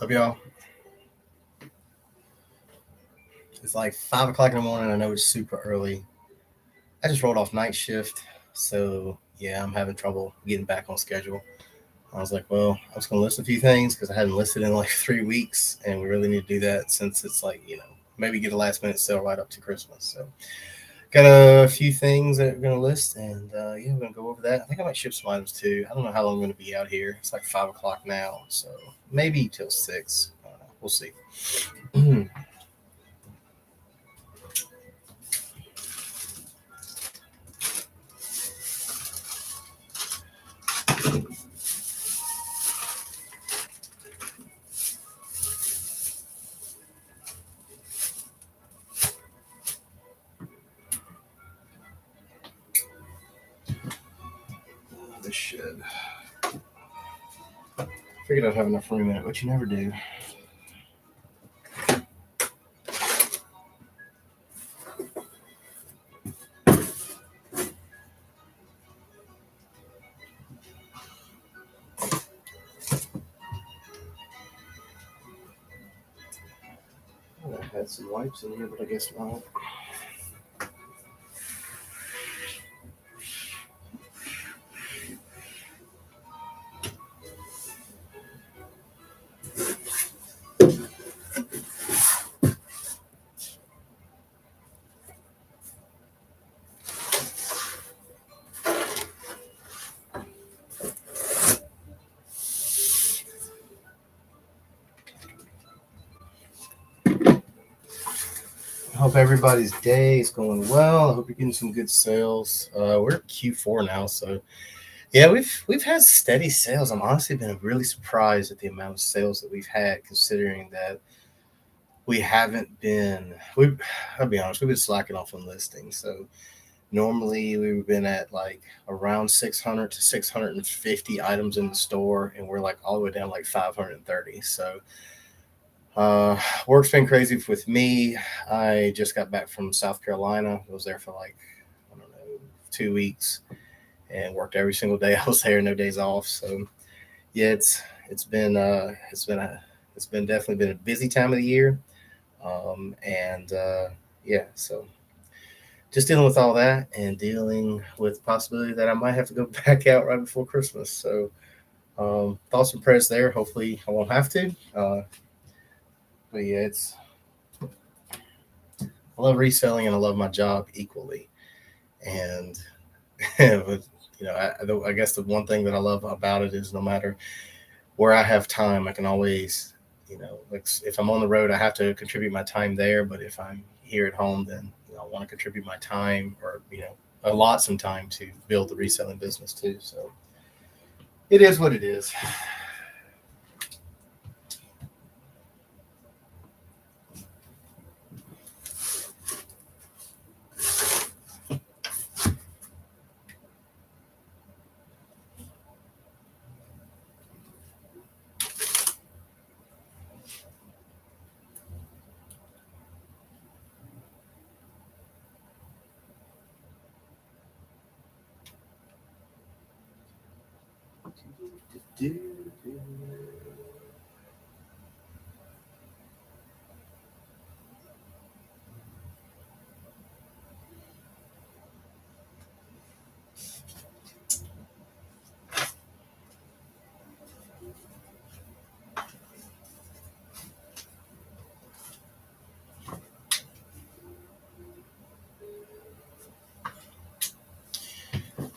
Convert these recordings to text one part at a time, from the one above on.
What's up, y'all? It's like 5 o'clock in the morning. I know it's super early. I just rolled off night shift, so yeah, I'm having trouble getting back on schedule. I was like, well, I was gonna list a few things because I hadn't listed in like 3 weeks, and we really need to do that since it's like maybe get a last minute sale right up to Christmas. So got a few things that we're gonna list, and yeah, we're gonna go over that. I think I might ship some items too. I don't know how long I'm gonna be out here. It's like 5 o'clock now, so maybe till 6. I don't know. We'll see. This should. Figured I'd have enough room in it, but you never do. I had some wipes in here, but I guess not. I hope everybody's day is going well. I hope you're getting some good sales. We're at Q4 now, so yeah, we've had steady sales. I'm honestly been really surprised at the amount of sales that we've had, considering that we haven't been. We, I'll be honest, we've been slacking off on listings. So normally we've been at like around 600 to 650 items in the store, and we're like all the way down like 530. So work's been crazy with me. I just got back from South Carolina. I was there for like, I don't know, 2 weeks and worked every single day. I was there, no days off. So yeah, it's been definitely been a busy time of the year. And yeah, so just dealing with all that and dealing with the possibility that I might have to go back out right before Christmas. So thoughts and prayers there. Hopefully I won't have to. But yeah, it's I love reselling and I love my job equally. And but, I guess the one thing that I love about it is no matter where I have time, I can always, like if I'm on the road, I have to contribute my time there. But if I'm here at home, then I want to contribute my time or allot some time to build the reselling business too. So it is what it is.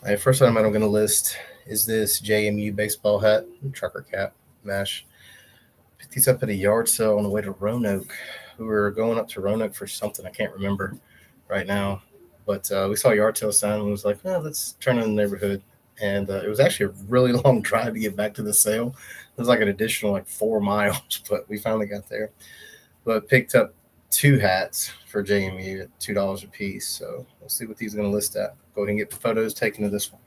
All right, first item I'm going to list is this JMU baseball hat, trucker cap, mesh. Picked these up at a yard sale on the way to Roanoke. We were going up to Roanoke for something I can't remember right now, but we saw a yard sale sign and was like, oh, let's turn in the neighborhood. And it was actually a really long drive to get back to the sale. It was like an additional like 4 miles, but we finally got there. But picked up two hats for JMU at $2 a piece. So we'll see what these are going to list at. Go ahead and get the photos taken of this one.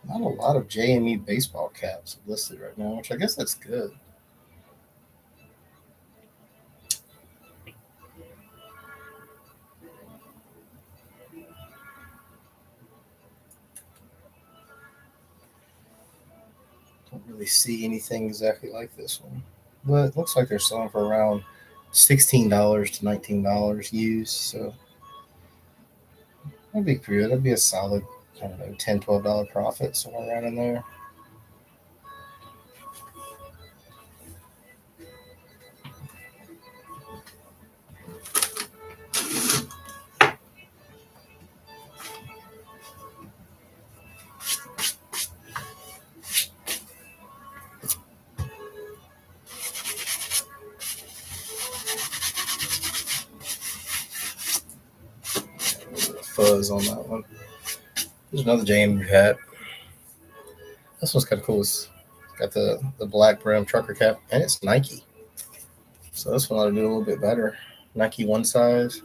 Not a lot of JMU baseball caps listed right now, which I guess that's good. Don't really see anything exactly like this one, but it looks like they're selling for around $16 to $19 used. So that'd be good. That'd be a solid, I don't know, $10, $12 profit somewhere around in there. Fuzz on that one. There's another JMU hat. This one's kind of cool. It's got the black brim trucker cap, and it's Nike. So this one ought to do a little bit better. Nike one size,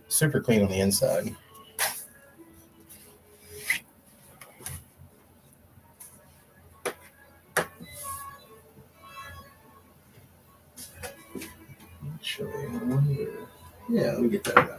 super clean on the inside. Show you. Yeah, let me get that down.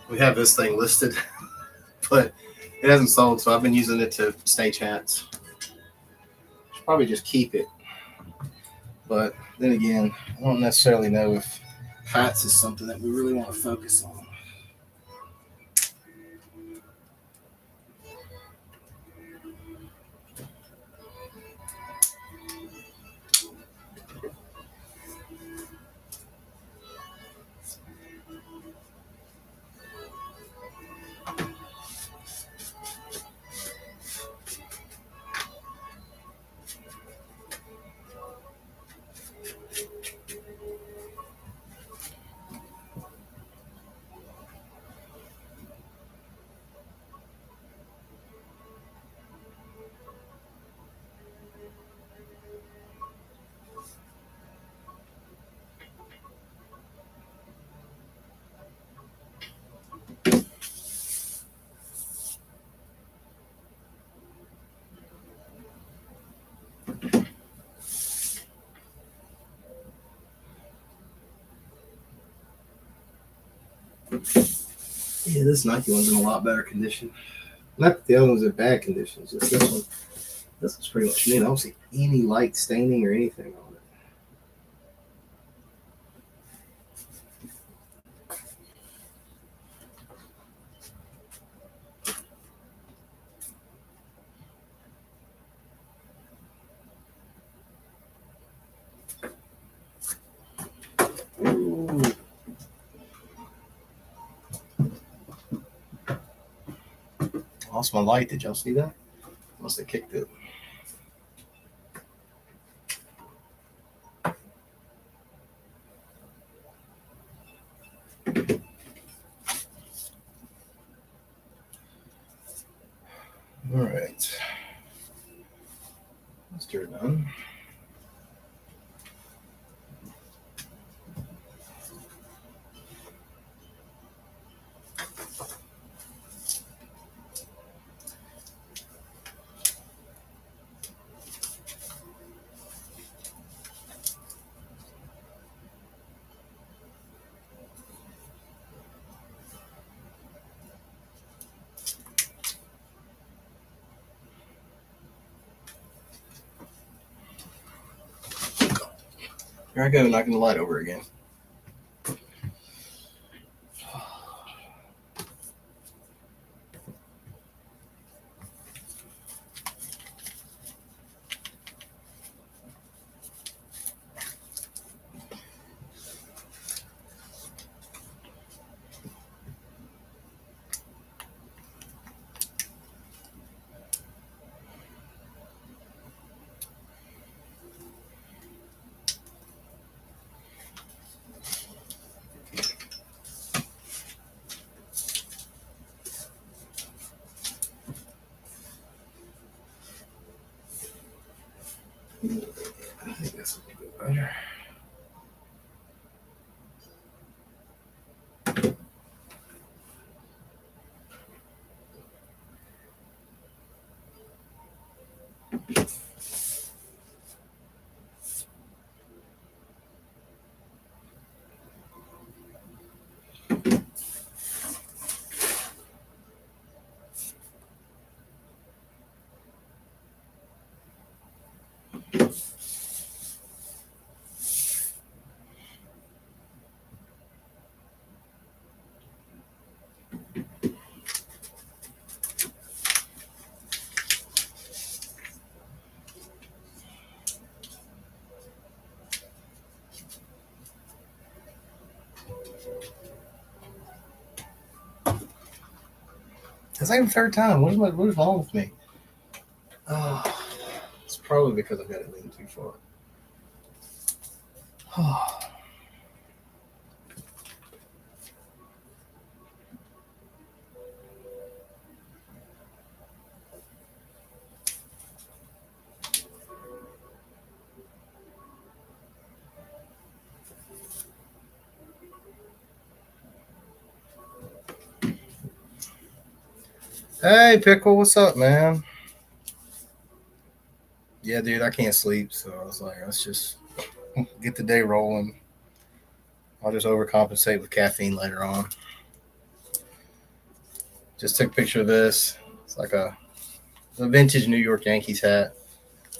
We have this thing listed, but it hasn't sold, so I've been using it to stage hats. Should probably just keep it. But then again, I don't necessarily know if hats is something that we really want to focus on. Yeah, this Nike one's in a lot better condition. Not that the other one's in bad condition, just this one. This one's pretty much new. I don't see any light staining or anything on it. Ooh. Lost my light. Did y'all see that? Must have kicked it. All right. Let's turn it on. Here I go, knocking the light over again. I think that's a little bit better. It's like the third time. What is wrong with me? Oh, it's probably because I got it leaning too far. Hey, Pickle, what's up, man? Yeah, dude, I can't sleep, so I was like, let's just get the day rolling. I'll just overcompensate with caffeine later on. Just took a picture of this. It's like a vintage New York Yankees hat.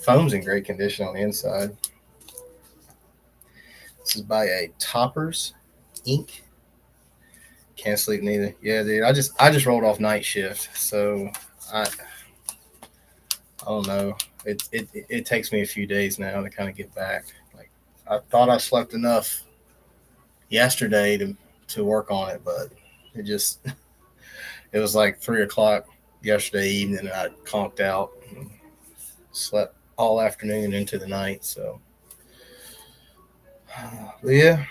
Foam's in great condition on the inside. This is by a Toppers Ink. Can't sleep neither. Yeah, dude. I just rolled off night shift, so I don't know. It takes me a few days now to kind of get back. Like I thought I slept enough yesterday to work on it, but it just it was like 3 o'clock yesterday evening, and I conked out and slept all afternoon into the night. So, but yeah,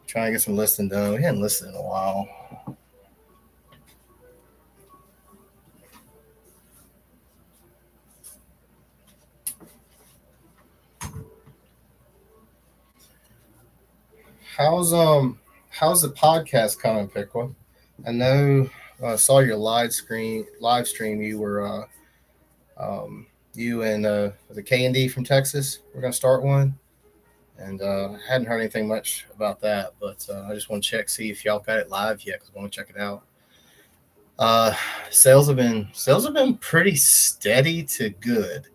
trying to get some listing done. We hadn't listed in a while. How's how's the podcast coming, Pickle? I know I saw your live stream. You were you and the K and D from Texas. We're gonna start one, and hadn't heard anything much about that, but I just want to check see if y'all got it live yet because I want to check it out. Uh, sales have been pretty steady to good.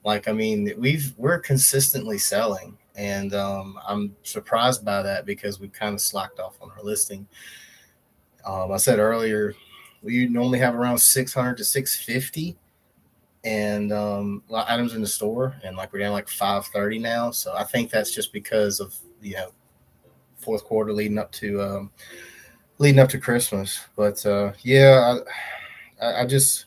Like I mean, we're consistently selling, and I'm surprised by that because we've kind of slacked off on our listing. I said earlier we normally have around 600 to 650 and items in the store, and like we're down like 530 now. So I think that's just because of fourth quarter leading up to Christmas. But yeah, I just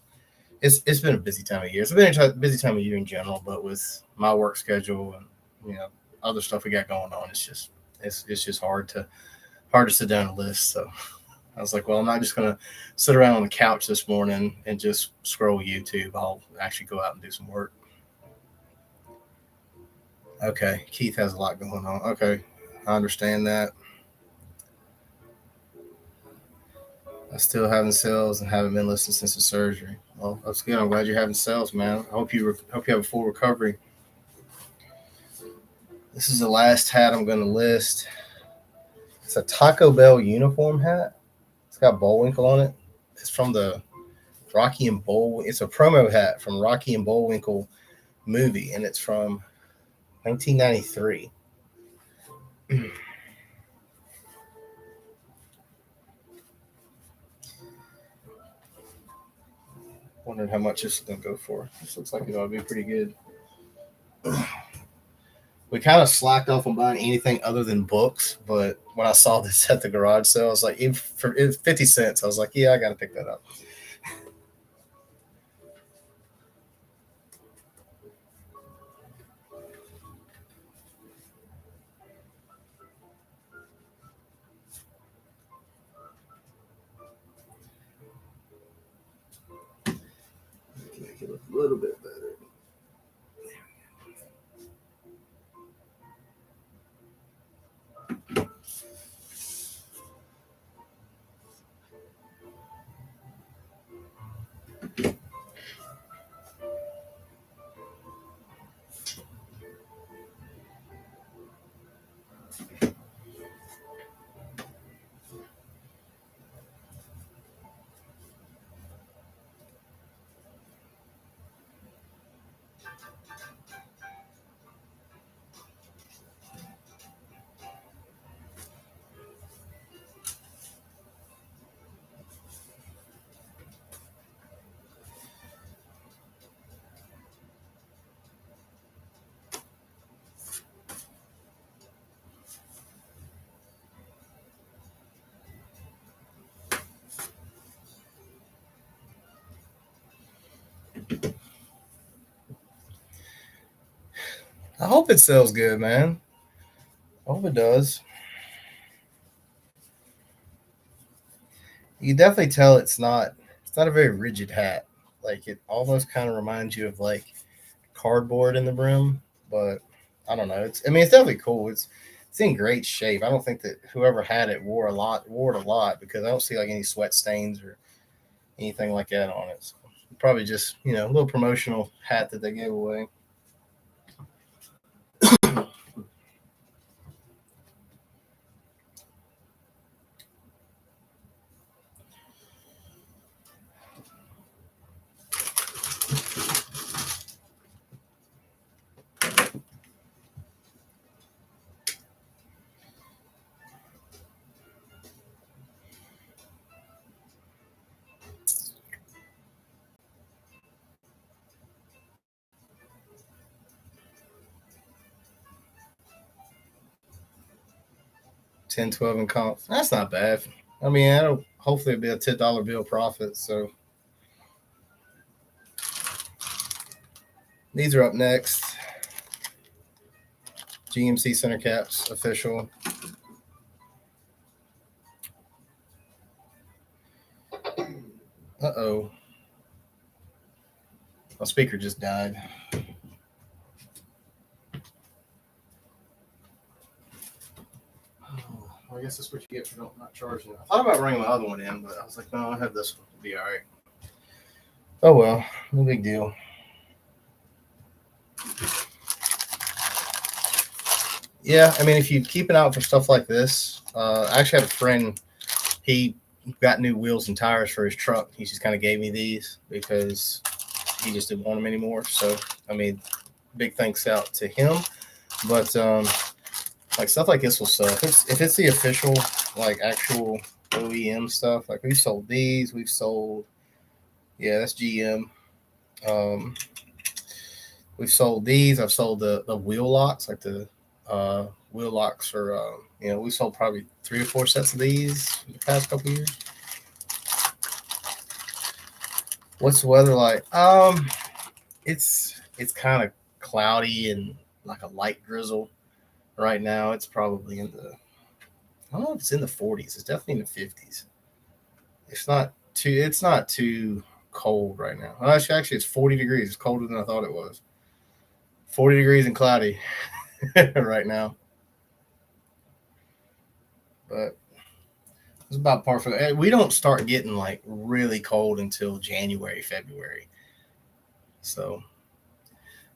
it's been a busy time of year. It's been a busy time of year in general, but with my work schedule and you know other stuff we got going on, it's just hard to sit down and list. So I was like, well, I'm not just gonna sit around on the couch this morning and just scroll YouTube. I'll actually go out and do some work. Okay, Keith has a lot going on. Okay, I understand that. I still having sales and haven't been listening since the surgery. Well, that's good. I'm glad you're having sales, man. I hope you have a full recovery. This is the last hat I'm going to list. It's a Taco Bell uniform hat. It's got Bullwinkle on it. It's from the Rocky and Bull. It's a promo hat from Rocky and Bullwinkle movie, and it's from 1993. Wondering how much this is going to go for. This looks like it ought to be pretty good. We kind of slacked off on buying anything other than books, but when I saw this at the garage sale, I was like, even for 50 cents, I was like, yeah, I got to pick that up. Make it look a little bit better. I hope it sells good, man. I hope it does. You can definitely tell it's not a very rigid hat. Like it almost kind of reminds you of like cardboard in the brim, but I don't know. It's definitely cool. It's in great shape. I don't think that whoever had it wore it a lot because I don't see like any sweat stains or anything like that on it. So probably just a little promotional hat that they gave away. 10, 12 in comp. That's not bad. I mean, hopefully it'll be a $10 bill profit. So these are up next. GMC center caps official. Uh-oh. My speaker just died. Well, I guess that's what you get for not charging it. I thought about bringing my other one in, but I was like, no, I have this one. It'll be all right. Oh, well. No big deal. Yeah, I mean, if you keep an eye out for stuff like this, I actually had a friend, he got new wheels and tires for his truck. He just kind of gave me these because he just didn't want them anymore. So, I mean, big thanks out to him. But like stuff like this will sell. If it's the official, like actual OEM stuff, like we've sold these, that's GM. Um, we've sold these. I've sold the wheel locks, like the wheel locks are, we sold probably 3 or 4 sets of these in the past couple years. What's the weather like? It's kind of cloudy and like a light drizzle right now. It's probably I don't know if it's in the 40s. It's definitely in the 50s. It's not too cold right now. Well, actually, it's 40 degrees. It's colder than I thought it was. 40 degrees and cloudy right now. But it's about par for the. We don't start getting like really cold until January, February. So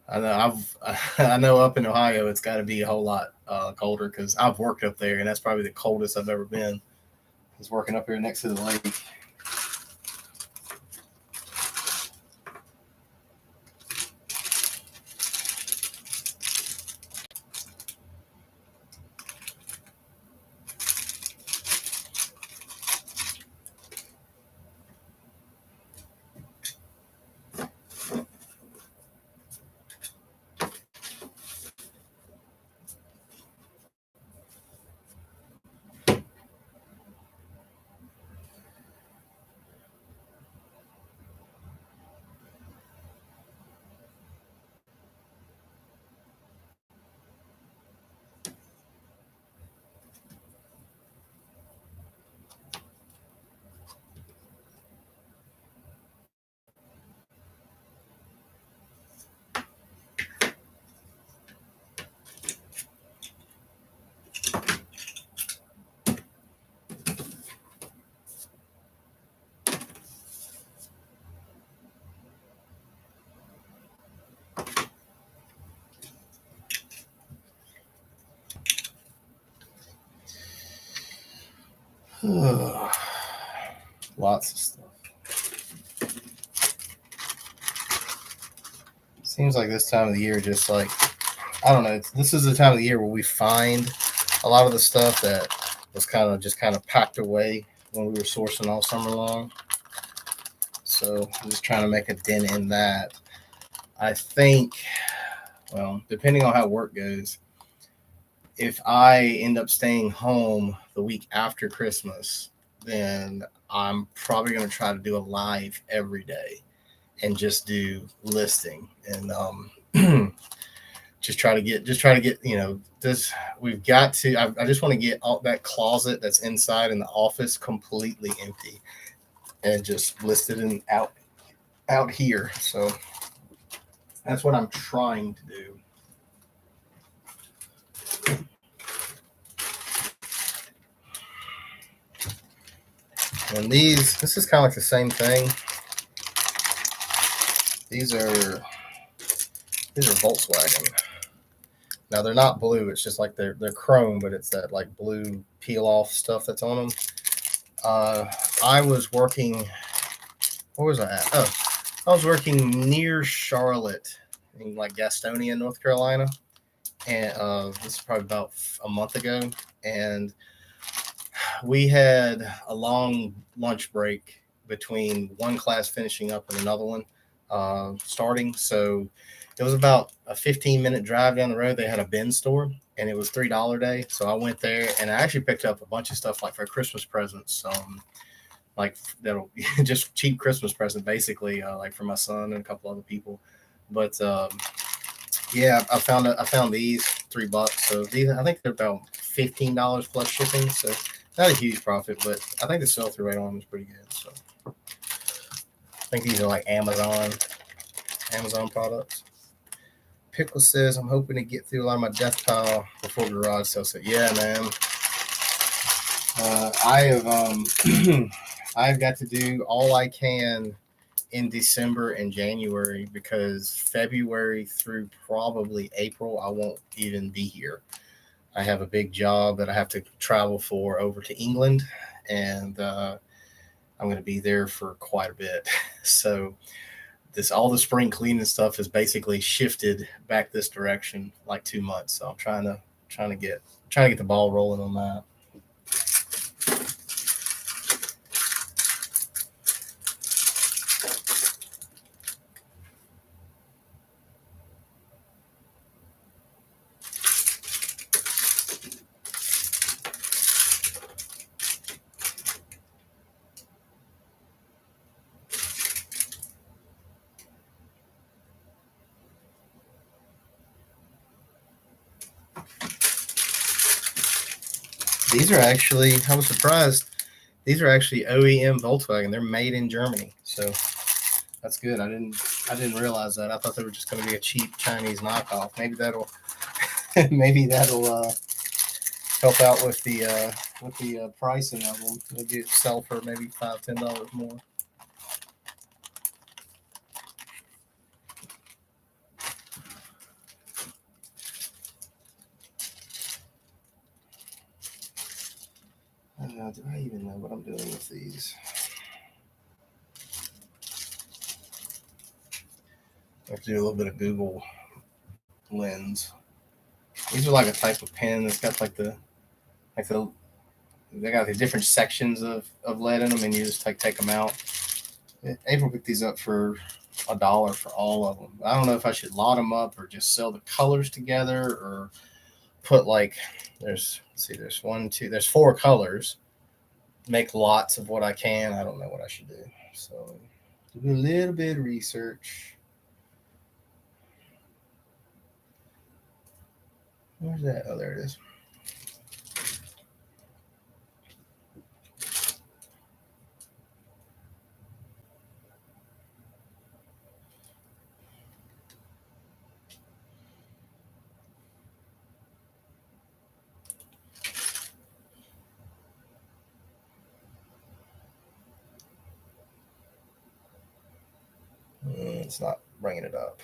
I know I know up in Ohio it's got to be a whole lot colder because I've worked up there and that's probably the coldest I've ever been. I was working up here next to the lake. Lots of stuff. Seems like this time of the year, just like, I don't know, this is the time of the year where we find a lot of the stuff that was kind of packed away when we were sourcing all summer long. So I'm just trying to make a dent in that. I think, well, depending on how work goes, if I end up staying home the week after Christmas, then I'm probably going to try to do a live every day and just do listing and just try to get, this. We've got to. I just want to get all that closet that's inside in the office completely empty and just listed and out here. So that's what I'm trying to do. And this is kind of like the same thing. These are Volkswagen. Now they're not blue. It's just like they're chrome, but it's that like blue peel off stuff that's on them. I was working. Where was I at? Oh, I was working near Charlotte, in like Gastonia, North Carolina, and this is probably about a month ago, and we had a long lunch break between one class finishing up and another one starting. So it was about a 15-minute drive down the road. They had a bin store, and it was $3 day. So I went there, and I actually picked up a bunch of stuff like for Christmas presents, like that'll just cheap Christmas present, basically, like for my son and a couple other people. But yeah, I found these $3. So these, I think they're about $15 plus shipping. So not a huge profit, but I think the sell-through rate on them is pretty good. So I think these are like Amazon products. Pickle says, I'm hoping to get through a lot of my death pile before garage sale. So yeah, man. I've got to do all I can in December and January, because February through probably April, I won't even be here. I have a big job that I have to travel for over to England, and I'm going to be there for quite a bit. So all the spring cleaning stuff is basically shifted back this direction like 2 months. So I'm trying to get the ball rolling on that. These are actually, I was surprised, these are actually OEM Volkswagen. They're made in Germany. So that's good. I didn't realize that. I thought they were just going to be a cheap Chinese knockoff. Maybe that'll help out with the pricing of them. Maybe it sell for maybe $5-10 more. Do I even know what I'm doing with these? I have to do a little bit of Google Lens. These are like a type of pen that's got they got the different sections of lead in them, and you just take them out. April picked these up for $1 for all of them. I don't know if I should lot them up or just sell the colors together, or put like there's 4 colors. Make lots of what I can. I don't know what I should do. So do a little bit of research. Where's that? Oh, there it is. It's not bringing it up.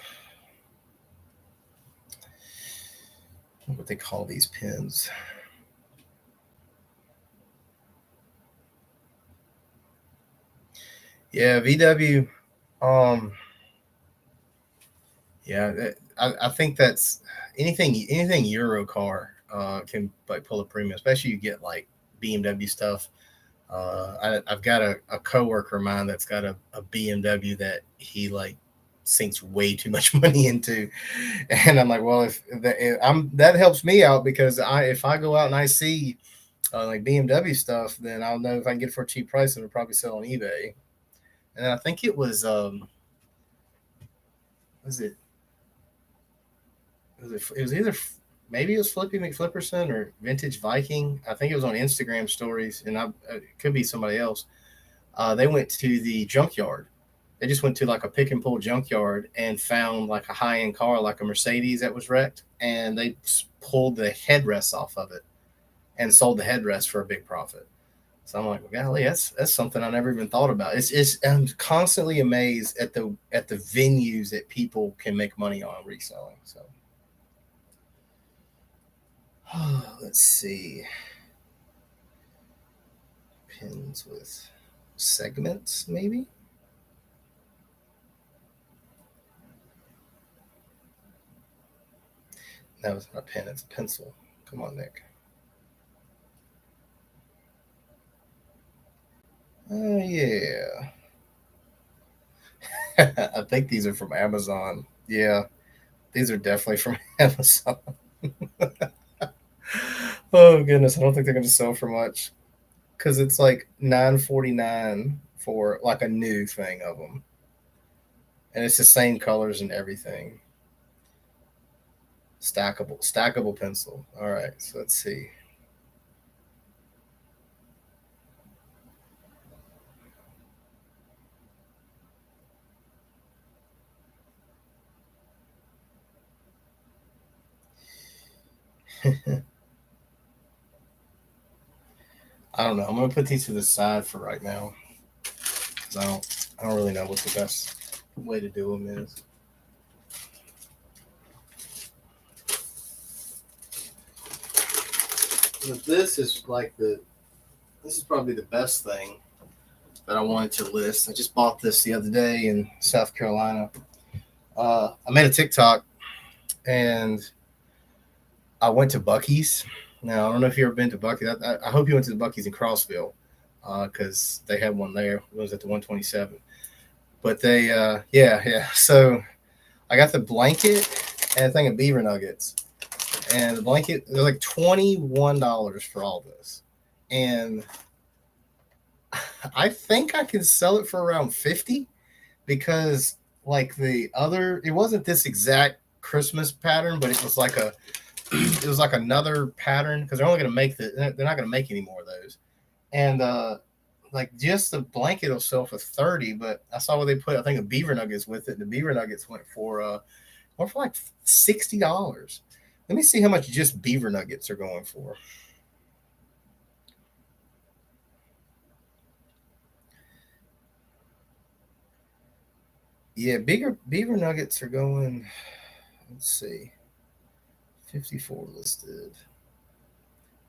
What they call these pins. Yeah, VW. Yeah, I think that's anything Euro car can like pull a premium, especially you get like BMW stuff. I've got a coworker of mine that's got a BMW that he like sinks way too much money into, and I'm like, well, if that helps me out, because if I go out and I see like BMW stuff, then I'll know if I can get it for a cheap price, and it'll probably sell on eBay. And I think it was it was either maybe it was Flippy McFlipperson or Vintage Viking. I think it was on Instagram stories, and it could be somebody else. They went to the junkyard. They just went to like a pick and pull junkyard and found like a high end car, like a Mercedes that was wrecked, and they pulled the headrest off of it and sold the headrest for a big profit. So I'm like, well, golly, that's something I never even thought about. It's I'm constantly amazed at the venues that people can make money on reselling. So let's see, pins with segments maybe. No, it's not a pen, it's a pencil. Come on, Nick. Oh yeah. I think these are from Amazon. Yeah, these are definitely from Amazon. Oh goodness, I don't think they're going to sell for much because it's like $9.49 for like a new thing of them, and it's the same colors and everything. Stackable pencil. All right, so let's see. I don't know. I'm gonna put these to the side for right now because I don't really know what the best way to do them is. But this is probably the best thing that I wanted to list. I just bought this the other day in South Carolina. I made a TikTok and I went to Buc-ee's. Now I don't know if you've ever been to Buc-ee's. I hope you went to the Buc-ee's in Crossville because they had one there. It was at the 127. But yeah. So I got the blanket and a thing of beaver nuggets. And the blanket, they're like $21 for all this. And I think I can sell it for around 50 because like it wasn't this exact Christmas pattern, but it was like another pattern because they're only going to they're not going to make any more of those. And like just the blanket will sell for 30, but I saw where they put I think a beaver nuggets with it, and the beaver nuggets went for like $60. Let me see how much just beaver nuggets are going for. Yeah, bigger beaver nuggets are going. Let's see, 54 listed,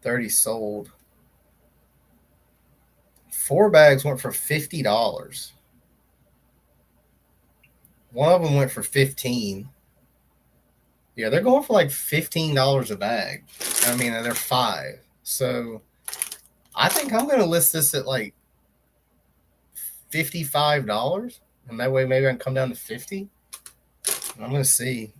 30 sold. 4 bags went for $50. One of them went for 15. Yeah, they're going for like $15 a bag. I mean, they're 5. So I think I'm going to list this at like $55, and that way maybe I can come down to 50. I'm going to see.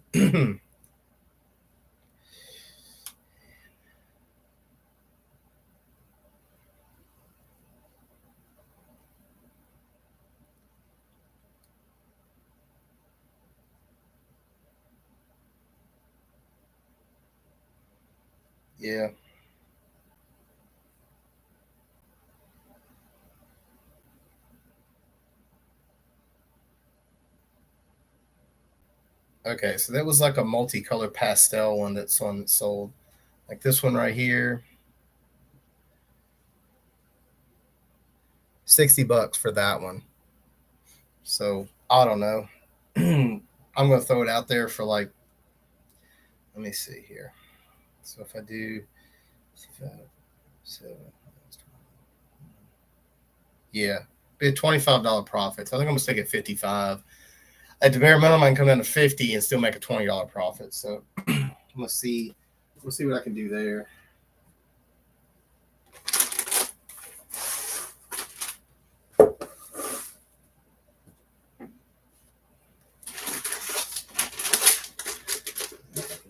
Yeah. Okay, so that was like a multicolor pastel one that sold. Like this one right here, $60 for that one. So I don't know. I'm gonna throw it out there for like. Let me see here. So if I do, 7, yeah, be a $25 profit. So I think I'm gonna stick at 55. At the bare minimum, I can come down to 50 and still make a $20 profit. So let's see. We'll see what I can do there.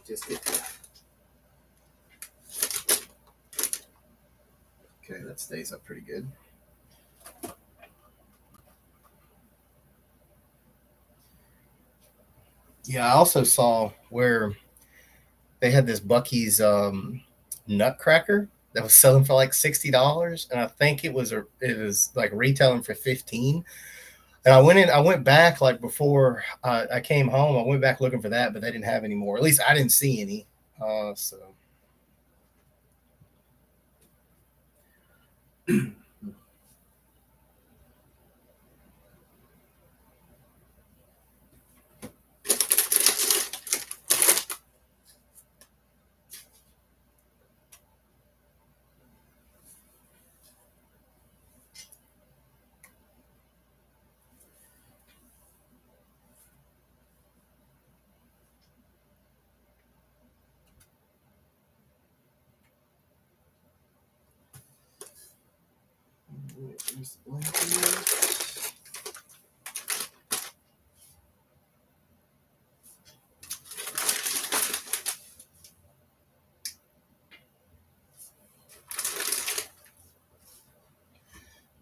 Just get to. Okay, that stays up pretty good. Yeah, I also saw where they had this Bucky's nutcracker that was selling for like $60, and I think it was like retailing for 15. And I went back like before I came home. I went back looking for that, but they didn't have any more. At least I didn't see any. So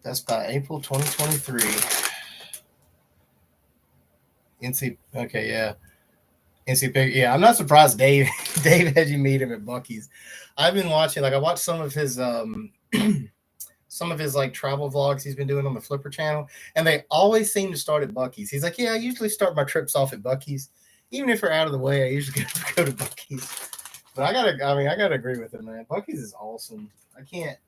that's by April 2023. Okay, yeah. NC, yeah. I'm not surprised Dave Dave had you meet him at Bucky's. I've been watching, like I watched some of his some of his like travel vlogs he's been doing on the Flipper channel, and they always seem to start at Bucky's. He's like, yeah, I usually start my trips off at Bucky's, even if we're out of the way. I usually go to Bucky's. But I gotta agree with him, man. Bucky's is awesome. I can't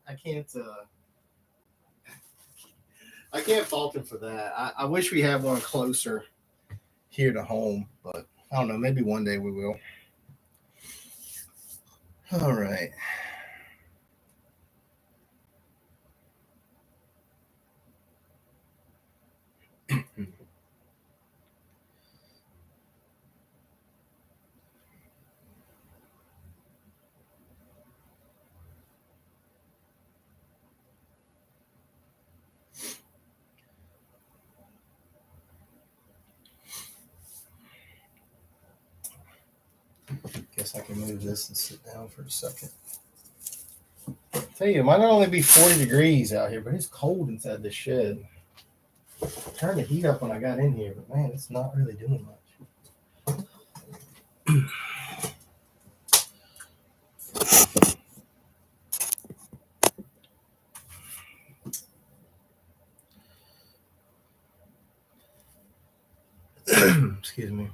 fault him for that. I wish we had one closer here to home, but I don't know. Maybe one day we will. All right. Guess I can move this and sit down for a second. Tell you, it might not only be 40 degrees out here, but it's cold inside the shed. I turned the heat up when I got in here, but man, it's not really doing much. Excuse me.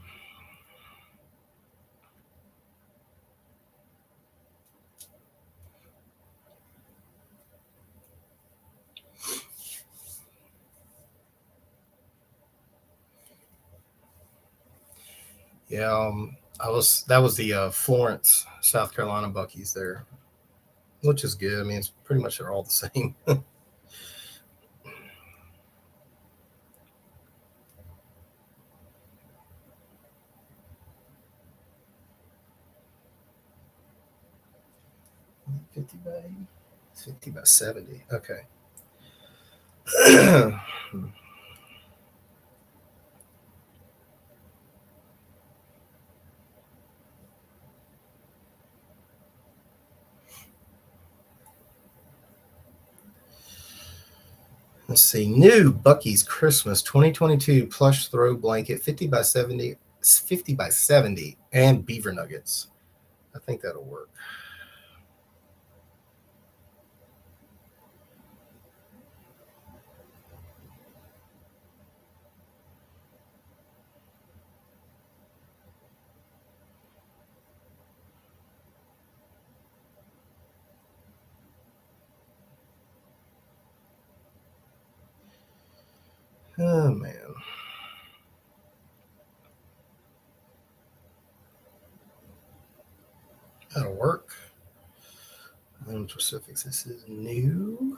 Yeah, that was the Florence, South Carolina Bucky's there, which is good. I mean, it's pretty much they're all the same. It's 50 by 70. Okay. Let's see. New Bucky's Christmas 2022 plush throw blanket 50 by 70, 50 by 70, and beaver nuggets. I think that'll work. Oh, man. That'll work. Specifics. This is new.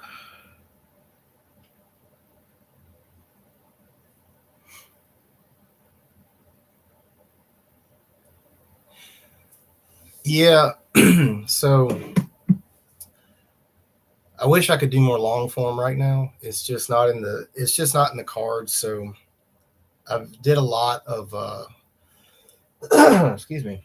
Yeah. So I wish I could do more long form right now. It's just not in the cards. So I did a lot of excuse me.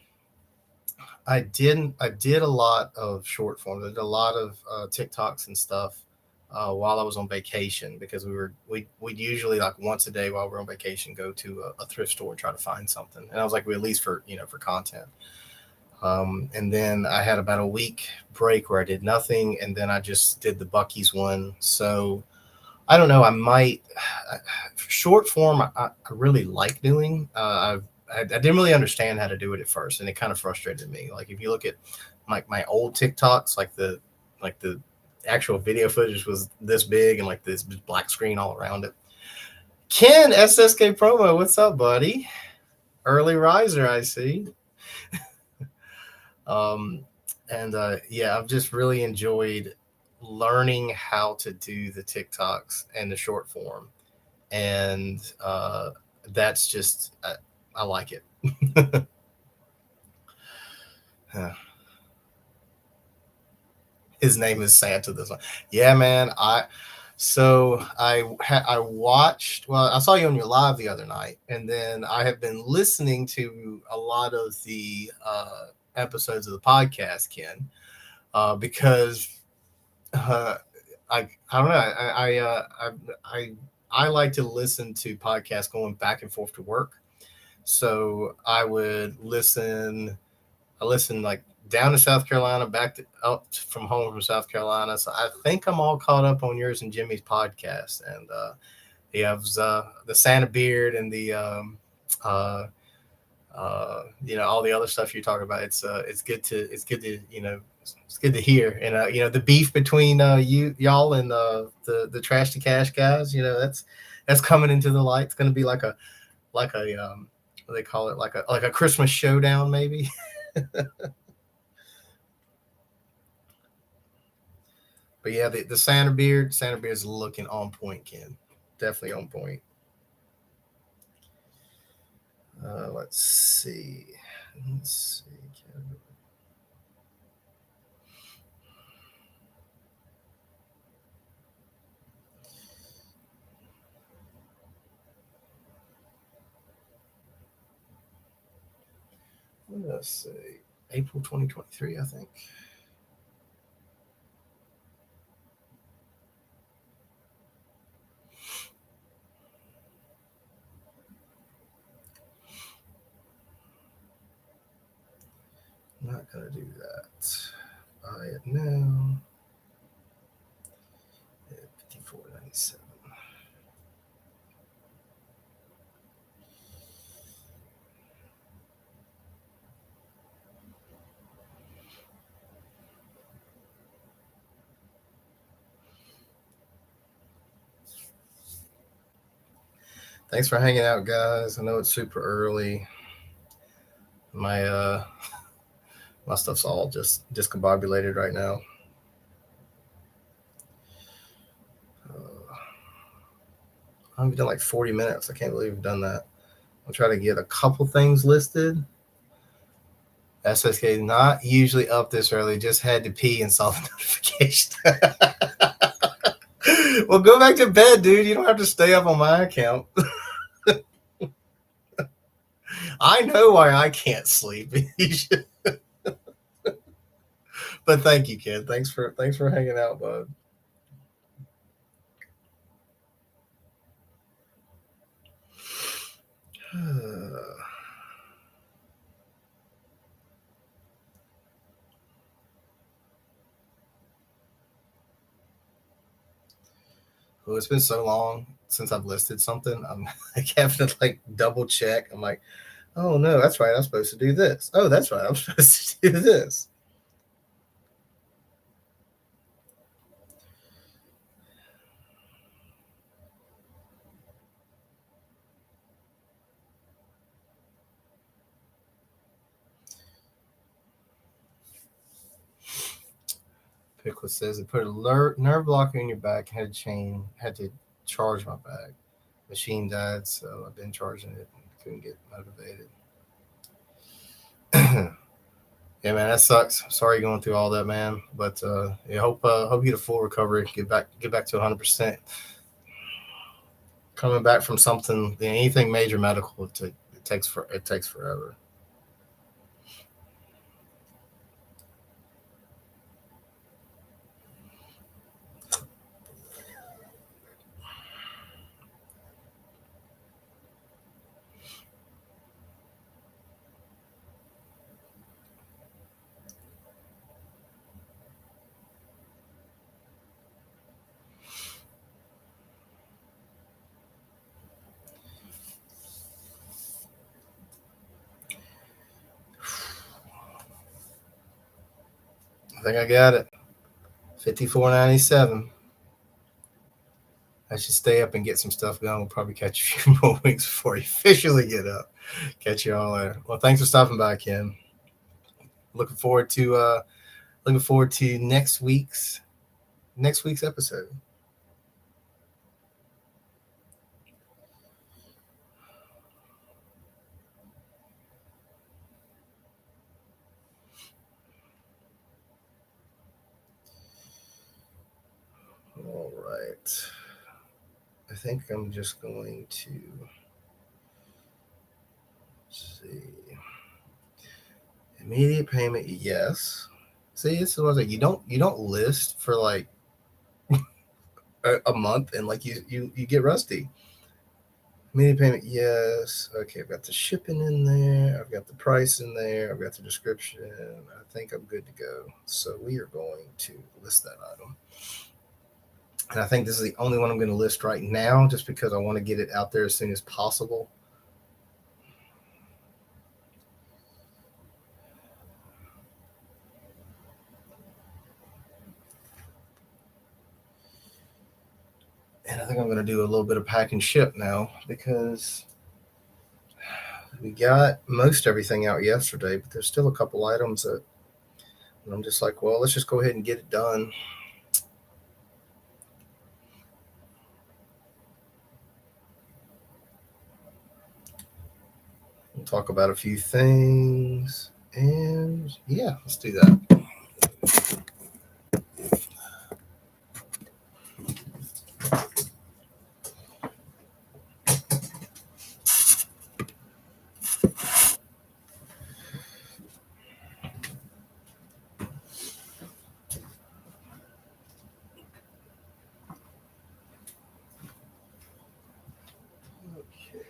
I did a lot of short form. I did a lot of TikToks and stuff while I was on vacation, because we'd usually, like, once a day while we're on vacation, go to a thrift store and try to find something. And I was like, we at least for content. And then I had about a week break where I did nothing, and then I just did the Bucky's one. So I don't know. I might short form. I really like doing. I didn't really understand how to do it at first, and it kind of frustrated me. Like if you look at my old TikToks, like the actual video footage was this big and like this black screen all around it. Ken SSK promo, what's up, buddy? Early riser, I see. Um, and yeah, I've just really enjoyed learning how to do the TikToks and the short form, and that's just I like it. His name is Santa. This one, yeah, man. I watched. Well, I saw you on your live the other night, and then I have been listening to a lot of the episodes of the podcast, Ken, because uh, I don't know. I I like to listen to podcasts going back and forth to work. So I would listen. I listened like down to South Carolina, back to up from home from South Carolina. So I think I'm all caught up on yours and Jimmy's podcast, and he has the Santa beard and the uh, all the other stuff you talk about. It's good to it's good to hear, and the beef between y'all and the trash to cash guys. That's coming into the light. It's going to be like a what they call it, like a Christmas showdown maybe. But yeah, the Santa beard is looking on point, Ken. Definitely on point. Let's see. Let's see. Let's see. April 2023, I think. I'm not gonna do that. Buy it now. 54.97. Thanks for hanging out, guys. I know it's super early. My my stuff's all just discombobulated right now. I've done like 40 minutes. I can't believe we've done that. I'll try to get a couple things listed. SSK not usually up this early. Just had to pee and saw the notification. Well, go back to bed, dude. You don't have to stay up on my account. I know why I can't sleep. But thank you, kid. Thanks for hanging out, bud. Well, it's been so long since I've listed something. I'm like having to like double check. I'm like, oh no, that's right. I'm supposed to do this. Oh, that's right. I'm supposed to do this. Pickle says it put a nerve blocker in your back. Had to charge my back. Machine died, so I've been charging it and couldn't get motivated. Yeah, man, that sucks. Sorry you're going through all that, man. But yeah, hope you get a full recovery. Get back to 100%. Coming back from something, anything major medical, it takes forever. think I got it. 54.97. I should stay up and get some stuff done. We'll probably catch a few more weeks before you officially get up. Catch you all later. Well, thanks for stopping by, Ken. Looking forward to next week's episode. All right. I think I'm just going to see. Immediate payment, yes. See, this is what I say. You don't list for like a month and like you get rusty. Immediate payment, yes. Okay, I've got the shipping in there. I've got the price in there. I've got the description. I think I'm good to go. So we are going to list that item. And I think this is the only one I'm going to list right now just because I want to get it out there as soon as possible. And I think I'm going to do a little bit of pack and ship now because we got most everything out yesterday, but there's still a couple items that I'm just like, well, let's just go ahead and get it done. We'll talk about a few things. And yeah, let's do that.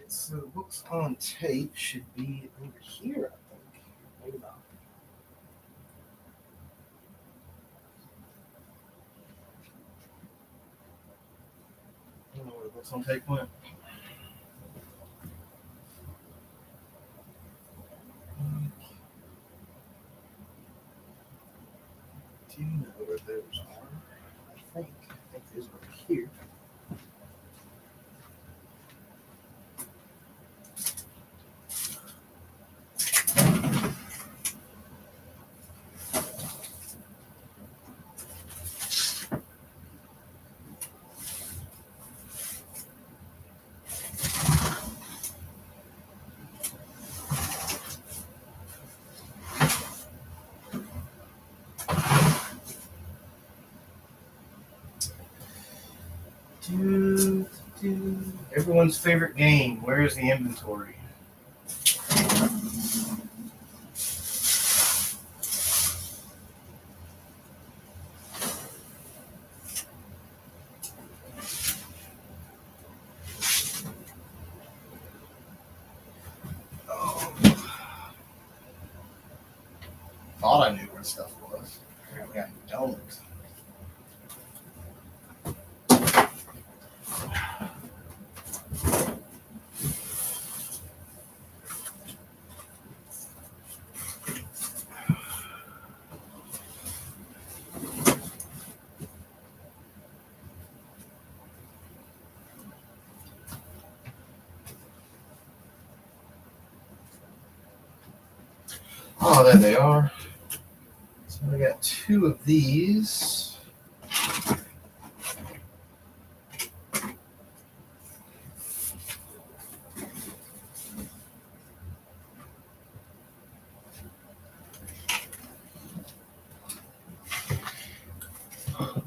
So books on tape should be over here, I think. Maybe not. I don't know where the books on tape went. Do you know where those are? I think those are over here. Everyone's favorite game. Where is the inventory? Oh. Thought I knew where stuff was. Apparently I don't. Oh, there they are. So I got two of these.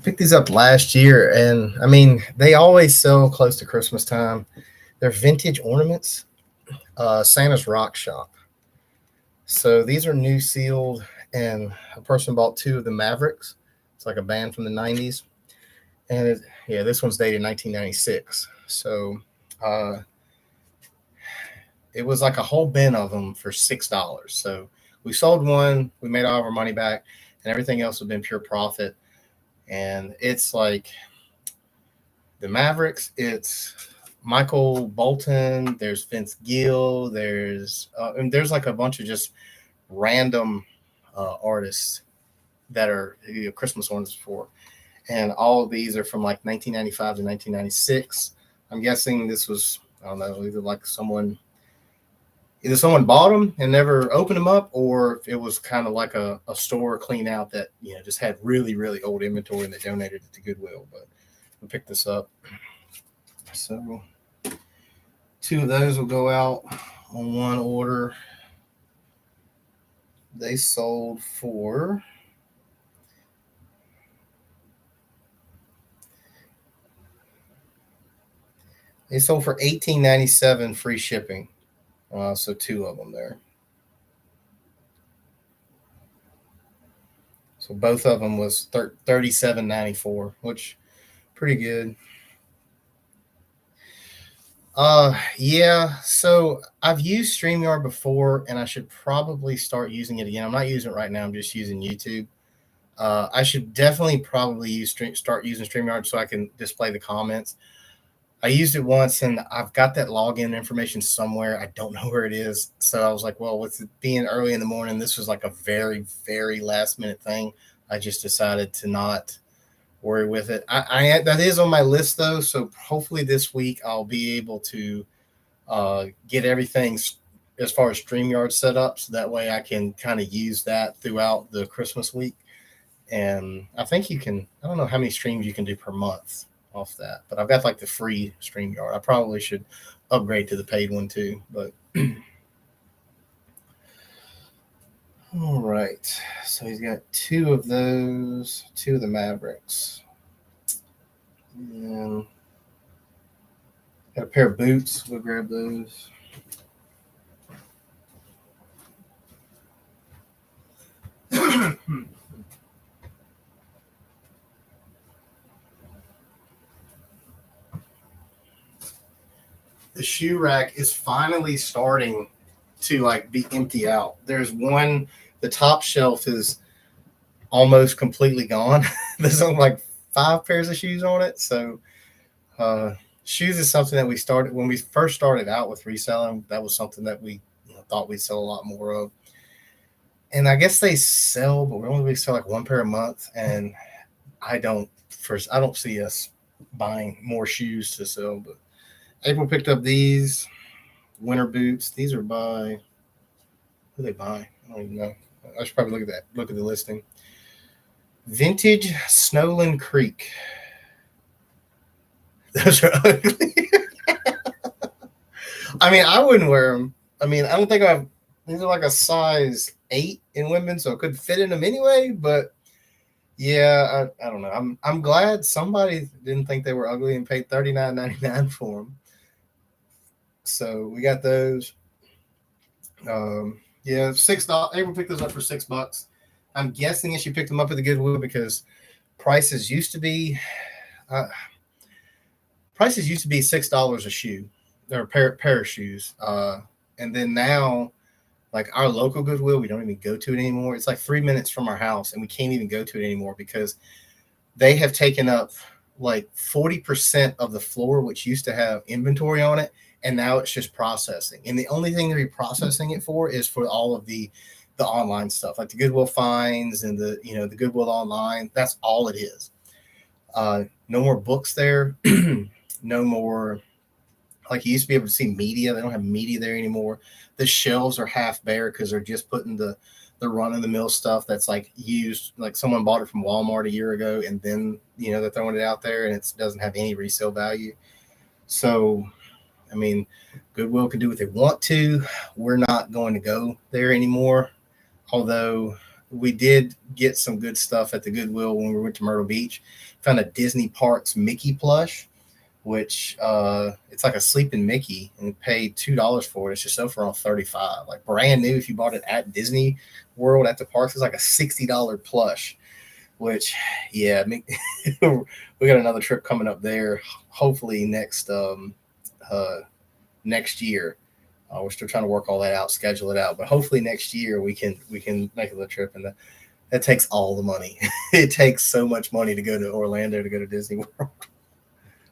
Picked these up last year, and I mean, they always sell close to Christmas time. They're vintage ornaments, Santa's Rock Shop. So these are new sealed, and a person bought two of the Mavericks. It's like a band from the 90s. And this one's dated 1996. So it was like a whole bin of them for $6. So we sold one, we made all of our money back, and everything else has been pure profit. And it's like the Mavericks, it's Michael Bolton, there's Vince Gill, there's like a bunch of just random artists that are Christmas ones for. And all of these are from like 1995 to 1996. I'm guessing this was, I don't know, either someone bought them and never opened them up, or it was kind of like a store clean out that just had really really old inventory and they donated it to Goodwill. But we picked this up, so 2 of those will go out on one order. They sold for $18.97 free shipping. So 2 of them there. So both of them was $37.94, which pretty good. Yeah. So I've used StreamYard before, and I should probably start using it again. I'm not using it right now. I'm just using YouTube. I should definitely probably start using StreamYard so I can display the comments. I used it once, and I've got that login information somewhere. I don't know where it is. So I was like, well, with it being early in the morning, this was like a very, very last minute thing. I just decided to not worry with it. I that is on my list though. So hopefully this week I'll be able to get everything as far as StreamYard set up. So that way I can kind of use that throughout the Christmas week. And I think I don't know how many streams you can do per month off that, but I've got like the free StreamYard. I probably should upgrade to the paid one too, but all right. So he's got 2 of those, 2 of the Mavericks, and got a pair of boots. We'll grab those. The shoe rack is finally starting to like be empty out. There's one, the top shelf is almost completely gone. There's only like 5 pairs of shoes on it. So shoes is something that we started when we first started out with reselling. That was something that we thought we'd sell a lot more of. And I guess they sell, but we sell like 1 pair a month. And I don't see us buying more shoes to sell. But April picked up these winter boots. These are by, who they buy? I don't even know. I should probably look at the listing. Vintage Snowland Creek. Those are ugly. I mean, I wouldn't wear them. I mean, I don't think these are like a size 8 in women, so it could fit in them anyway. But yeah, I don't know. I'm glad somebody didn't think they were ugly and paid $39.99 for them. So we got those. Yeah, $6. April picked those up for $6. I'm guessing that she picked them up at the Goodwill because prices used to be $6 a shoe or a pair of shoes. And then now, like our local Goodwill, we don't even go to it anymore. It's like 3 minutes from our house, and we can't even go to it anymore because they have taken up like 40% of the floor, which used to have inventory on it, and now it's just processing. And the only thing they're processing it for is for all of the online stuff, like the Goodwill finds and the Goodwill online. That's all it is. No more books there. No more, like you used to be able to see media. They don't have media there anymore. The shelves are half bare because they're just putting the run-of-the-mill stuff that's like used, like someone bought it from Walmart a year ago, and then they're throwing it out there, and it doesn't have any resale value. So, I mean, Goodwill can do what they want to. We're not going to go there anymore. Although we did get some good stuff at the Goodwill when we went to Myrtle Beach. Found a Disney Parks Mickey plush, which it's like a sleeping Mickey, and we paid $2 for it. It's just so for on $35, like brand new. If you bought it at Disney World at the parks, it's like a $60 plush. Which, yeah, we got another trip coming up there. Hopefully next year. We're still trying to work all that out, schedule it out, but hopefully next year we can make a little trip, and that takes all the money. It takes so much money to go to Orlando, to go to Disney World.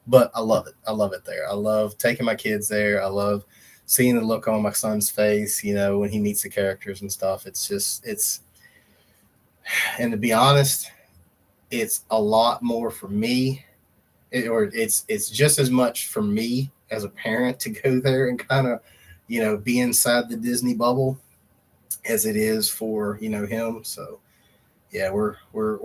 But I love it. I love it there. I love taking my kids there. I love seeing the look on my son's face, when he meets the characters and stuff. It's And to be honest, it's a lot more for me, it's just as much for me as a parent to go there and kind of, be inside the Disney bubble as it is for him. So yeah, we're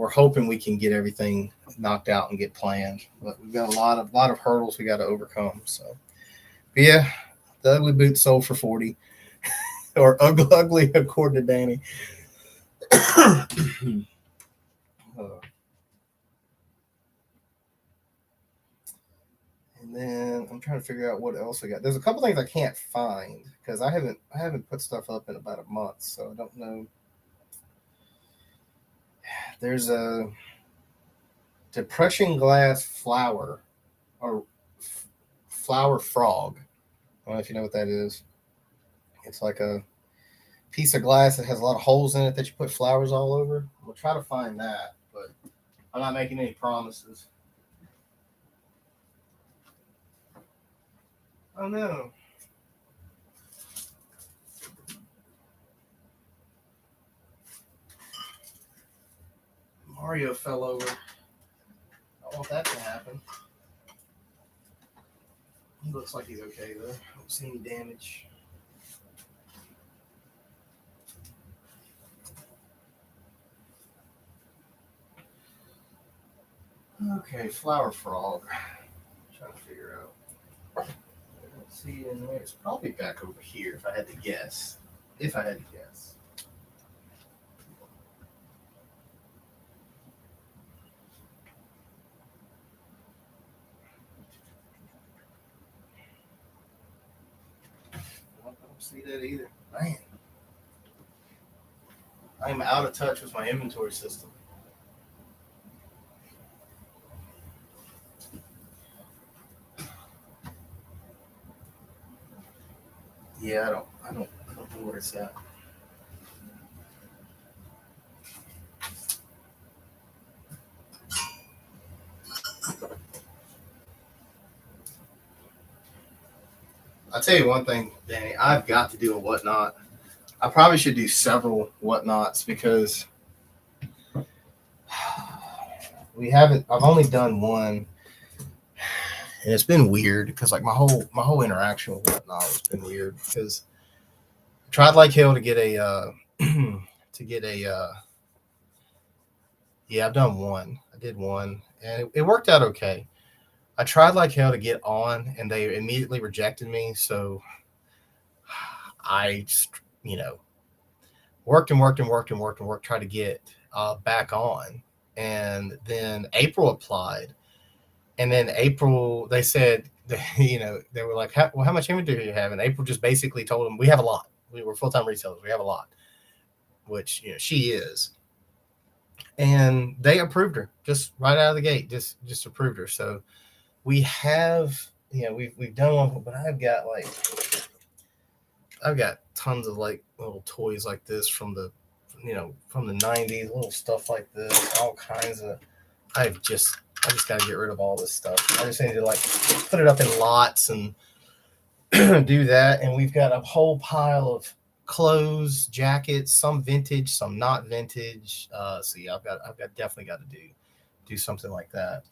hoping we can get everything knocked out and get planned, but we've got a lot of hurdles we got to overcome. So, but yeah, the ugly boot sold for 40, or ugly according to Danny. Uh, and then I'm trying to figure out what else I got. There's a couple things I can't find because I haven't put stuff up in about a month, so I don't know. There's a depression glass flower, or flower frog. I don't know if you know what that is. It's like a piece of glass that has a lot of holes in it that you put flowers all over. We'll try to find that, but I'm not making any promises. Oh no. Mario fell over. I don't want that to happen. He looks like he's okay though. I don't see any damage. Okay, flower frog. I'm trying to figure out. Let's see in there. It's probably back over here if I had to guess. If I had to guess. I don't see that either. Man. I'm out of touch with my inventory system. Yeah, I don't know where it's at. I'll tell you one thing, Danny. I've got to do a whatnot. I probably should do several whatnots because we haven't. I've only done one, and it's been weird because like my whole interaction with whatnot has been weird because I tried like hell to get a to get a yeah, I've done one. I did one, and it worked out okay. I tried like hell to get on, and they immediately rejected me. So I, you know, worked and worked and worked and worked and worked, tried to get back on. And then April applied, and then April they said, they were like, well, how much inventory do you have? And April just basically told them, we have a lot. We were full time resellers. We have a lot, which she is. And they approved her just right out of the gate. Just approved her. So we have, we've done one, but I've got tons of like little toys like this from the 90s, little stuff like this, all kinds of. I just got to get rid of all this stuff. I just need to like put it up in lots and do that. And we've got a whole pile of clothes, jackets, some vintage, some not vintage. So yeah, I've definitely got to do something like that.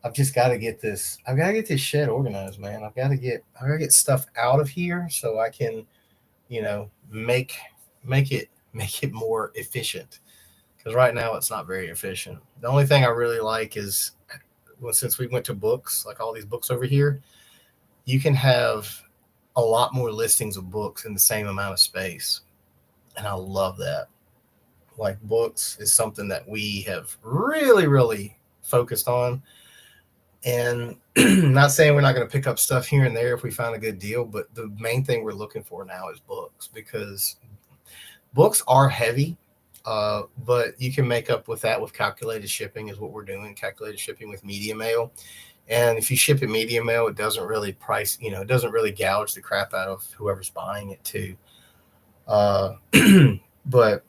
I've just got to get this. I've got to get this shed organized, man. I've got to get stuff out of here so I can, make it more efficient. Because right now it's not very efficient. The only thing I really like is, well, since we went to books, like all these books over here, you can have a lot more listings of books in the same amount of space, and I love that. Like books is something that we have really, really focused on. And not saying we're not going to pick up stuff here and there if we find a good deal, but the main thing we're looking for now is books, because books are heavy, but you can make up with that with calculated shipping is what we're doing, calculated shipping with media mail. And if you ship it media mail, it doesn't really it doesn't really gouge the crap out of whoever's buying it too. But,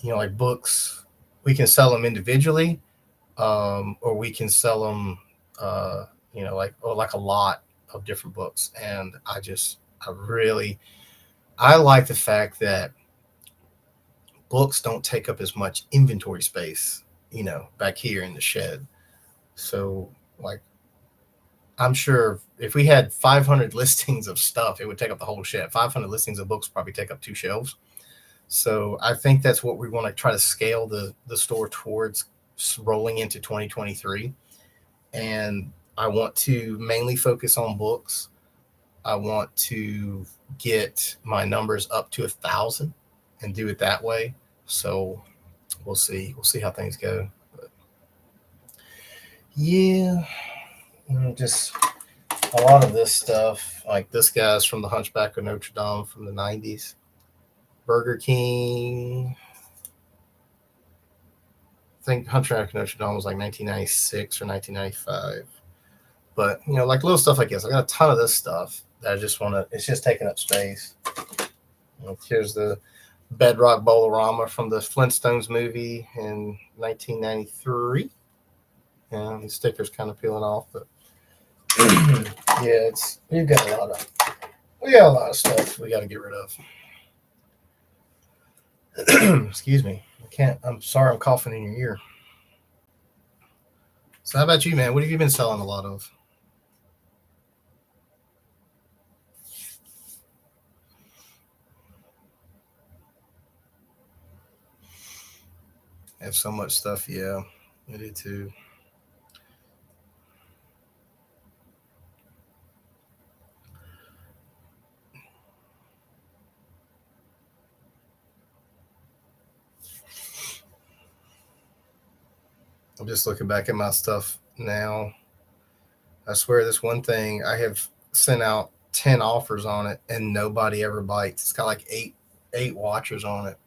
like books, we can sell them individually, or we can sell them, like a lot of different books. And I like the fact that books don't take up as much inventory space, back here in the shed. So, like, I'm sure if we had 500 listings of stuff, it would take up the whole shed. 500 listings of books probably take up 2 shelves. So I think that's what we want to try to scale the store towards rolling into 2023. And I want to mainly focus on books. I want to get my numbers up to 1,000 and do it that way. So we'll see. We'll see how things go. But yeah, just a lot of this stuff. Like this guy's from the Hunchback of Notre Dame from the 90s. Burger King. I think Hunchback of Notre Dame was like 1996 or 1995. But, like little stuff like this. I got a ton of this stuff that I just want to, it's just taking up space. Here's the Bedrock Bolorama from the Flintstones movie in 1993. Yeah, the sticker's kind of peeling off, but yeah, we got a lot of stuff we got to get rid of. Excuse me. I'm sorry I'm coughing in your ear. So how about you, man? What have you been selling a lot of? I have so much stuff. Yeah, I do too. I'm just looking back at my stuff now. I swear this one thing, I have sent out 10 offers on it and nobody ever bites. It's got like eight watchers on it.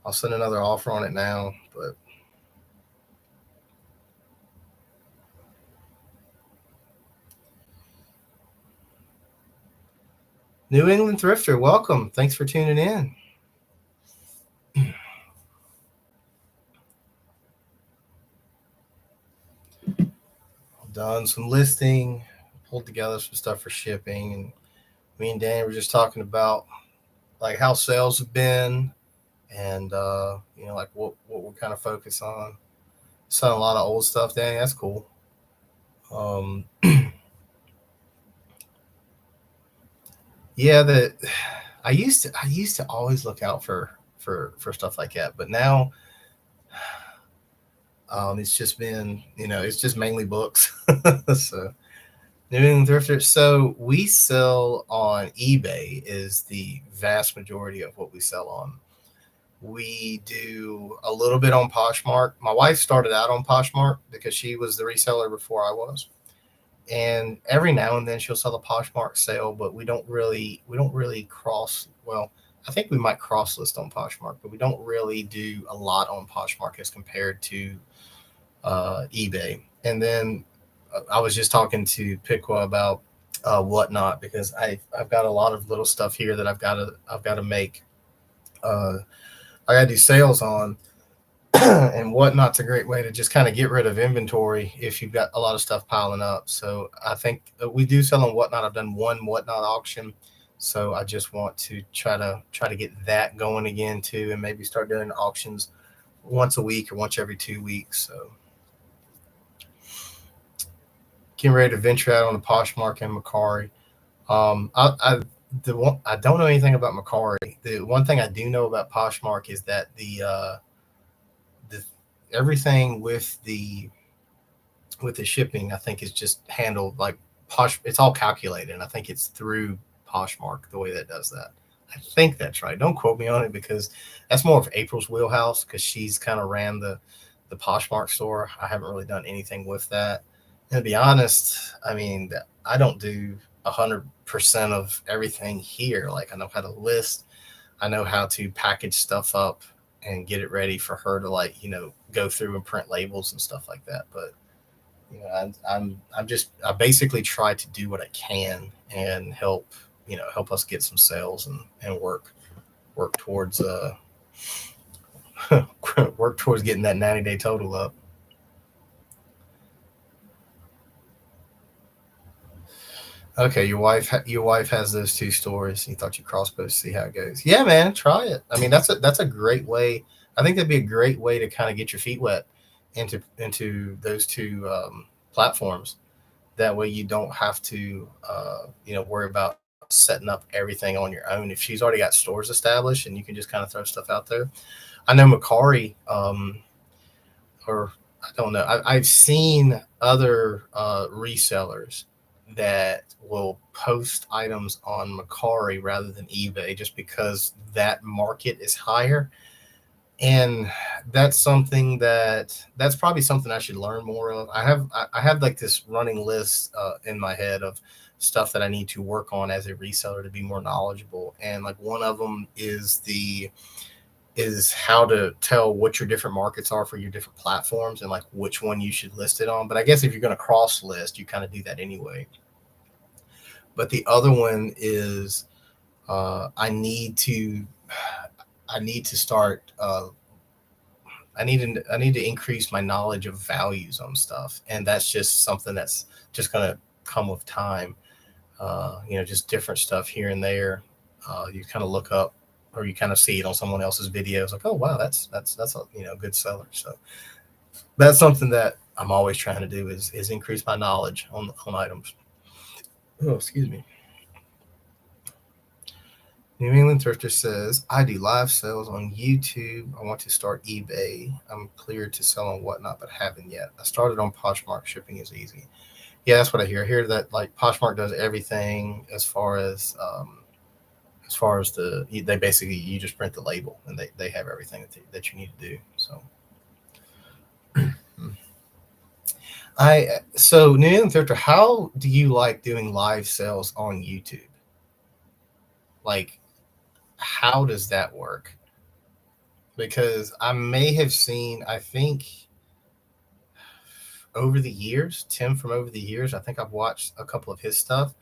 I'll send another offer on it now, but New England Thrifter, welcome. Thanks for tuning in. Done some listing, pulled together some stuff for shipping, and me and Danny were just talking about like how sales have been, and like what we're kind of focused on. Selling a lot of old stuff, Danny. That's cool. Yeah, that I used to always look out for stuff like that, but now it's just been, it's just mainly books. So New England Thrifter. So we sell on eBay is the vast majority of what we sell on. We do a little bit on Poshmark. My wife started out on Poshmark because she was the reseller before I was. And every now and then she'll sell a Poshmark sale, but we don't really cross. Well, I think we might cross list on Poshmark, but we don't really do a lot on Poshmark as compared to eBay. And then I was just talking to Piqua about Whatnot because I've got a lot of little stuff here that I've got to make. I got to do sales on. And Whatnot's a great way to just kind of get rid of inventory if you've got a lot of stuff piling up. So I think we do sell on Whatnot. I've done one Whatnot auction, so I just want to try to get that going again too, and maybe start doing auctions once a week or once every 2 weeks. So getting ready to venture out on the Poshmark and Mercari. I don't know anything about Mercari. The one thing I do know about Poshmark is that the everything with the shipping, I think, is just handled like Posh. It's all calculated, and I think it's through Poshmark the way that does that. I think that's right. Don't quote me on it because that's more of April's wheelhouse because she's kind of ran the Poshmark store. I haven't really done anything with that. And to be honest, I mean, I don't do 100% of everything here. Like I know how to list, I know how to package stuff up and get it ready for her to go through and print labels and stuff like that. But I basically try to do what I can and help us get some sales and work towards work towards getting that 90-day total up. Okay, your wife has those two stores. You thought you cross post to see how it goes. Yeah, man, try it. I mean, that's a great way. I think that'd be a great way to kind of get your feet wet into those two platforms. That way, you don't have to worry about setting up everything on your own. If she's already got stores established and you can just kind of throw stuff out there. I know Macari, or I don't know. I've seen other resellers that will post items on Macari rather than eBay just because that market is higher. And that's probably something I should learn more of. I have like this running list in my head of stuff that I need to work on as a reseller to be more knowledgeable. And like one of them is how to tell what your different markets are for your different platforms and like which one you should list it on. But I guess if you're going to cross list, you kind of do that anyway. But the other one is uh, I need to I need to start. I need to increase my knowledge of values on stuff, and that's just something that's just going to come with time. Just different stuff here and there. You kind of look up or you kind of see it on someone else's videos, like, oh wow, that's a good seller. So that's something that I'm always trying to do is increase my knowledge on items. Oh, excuse me. New England Thrifter says, I do live sales on YouTube. I want to start eBay. I'm cleared to sell on Whatnot, but haven't yet. I started on Poshmark. Shipping is easy. Yeah, that's what I hear. I hear that like Poshmark does everything as far as they basically you just print the label and they have everything that you need to do. So New England Thrifter, how do you like doing live sales on YouTube? Like, how does that work? Because I may have seen, I think over the years, Tim from over the years, I think I've watched a couple of his stuff,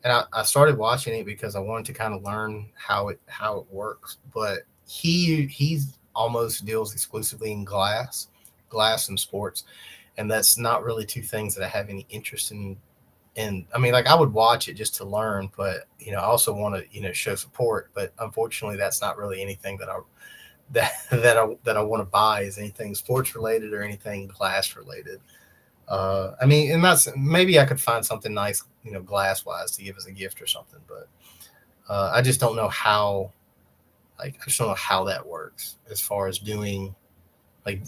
and I started watching it because I wanted to kind of learn how it works. But he's almost deals exclusively in glass and sports, and that's not really two things that I have any interest in. And I mean, like I would watch it just to learn, but I also want to show support. But unfortunately, that's not really anything that I want to buy is anything sports related or anything glass related. I mean, and that's maybe I could find something nice, glass wise to give as a gift or something. But I just don't know how. Like, I just don't know how that works as far as doing, like,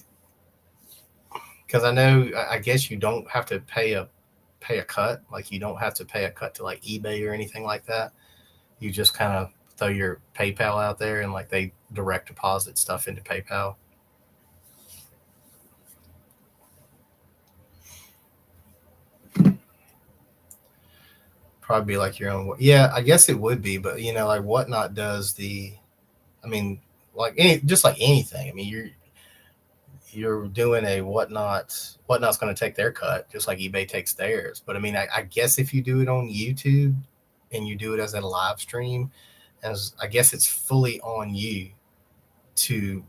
because I know I guess you don't have to pay a cut. Like, you don't have to pay a cut to like eBay or anything like that. You just kind of throw your PayPal out there and like they direct deposit stuff into PayPal. Probably be like your own. Yeah, I guess it would be, but like Whatnot does I mean, just like anything. I mean, you're doing a Whatnot's going to take their cut just like eBay takes theirs. But I mean, I guess if you do it on YouTube and you do it as a live stream, as I guess it's fully on you to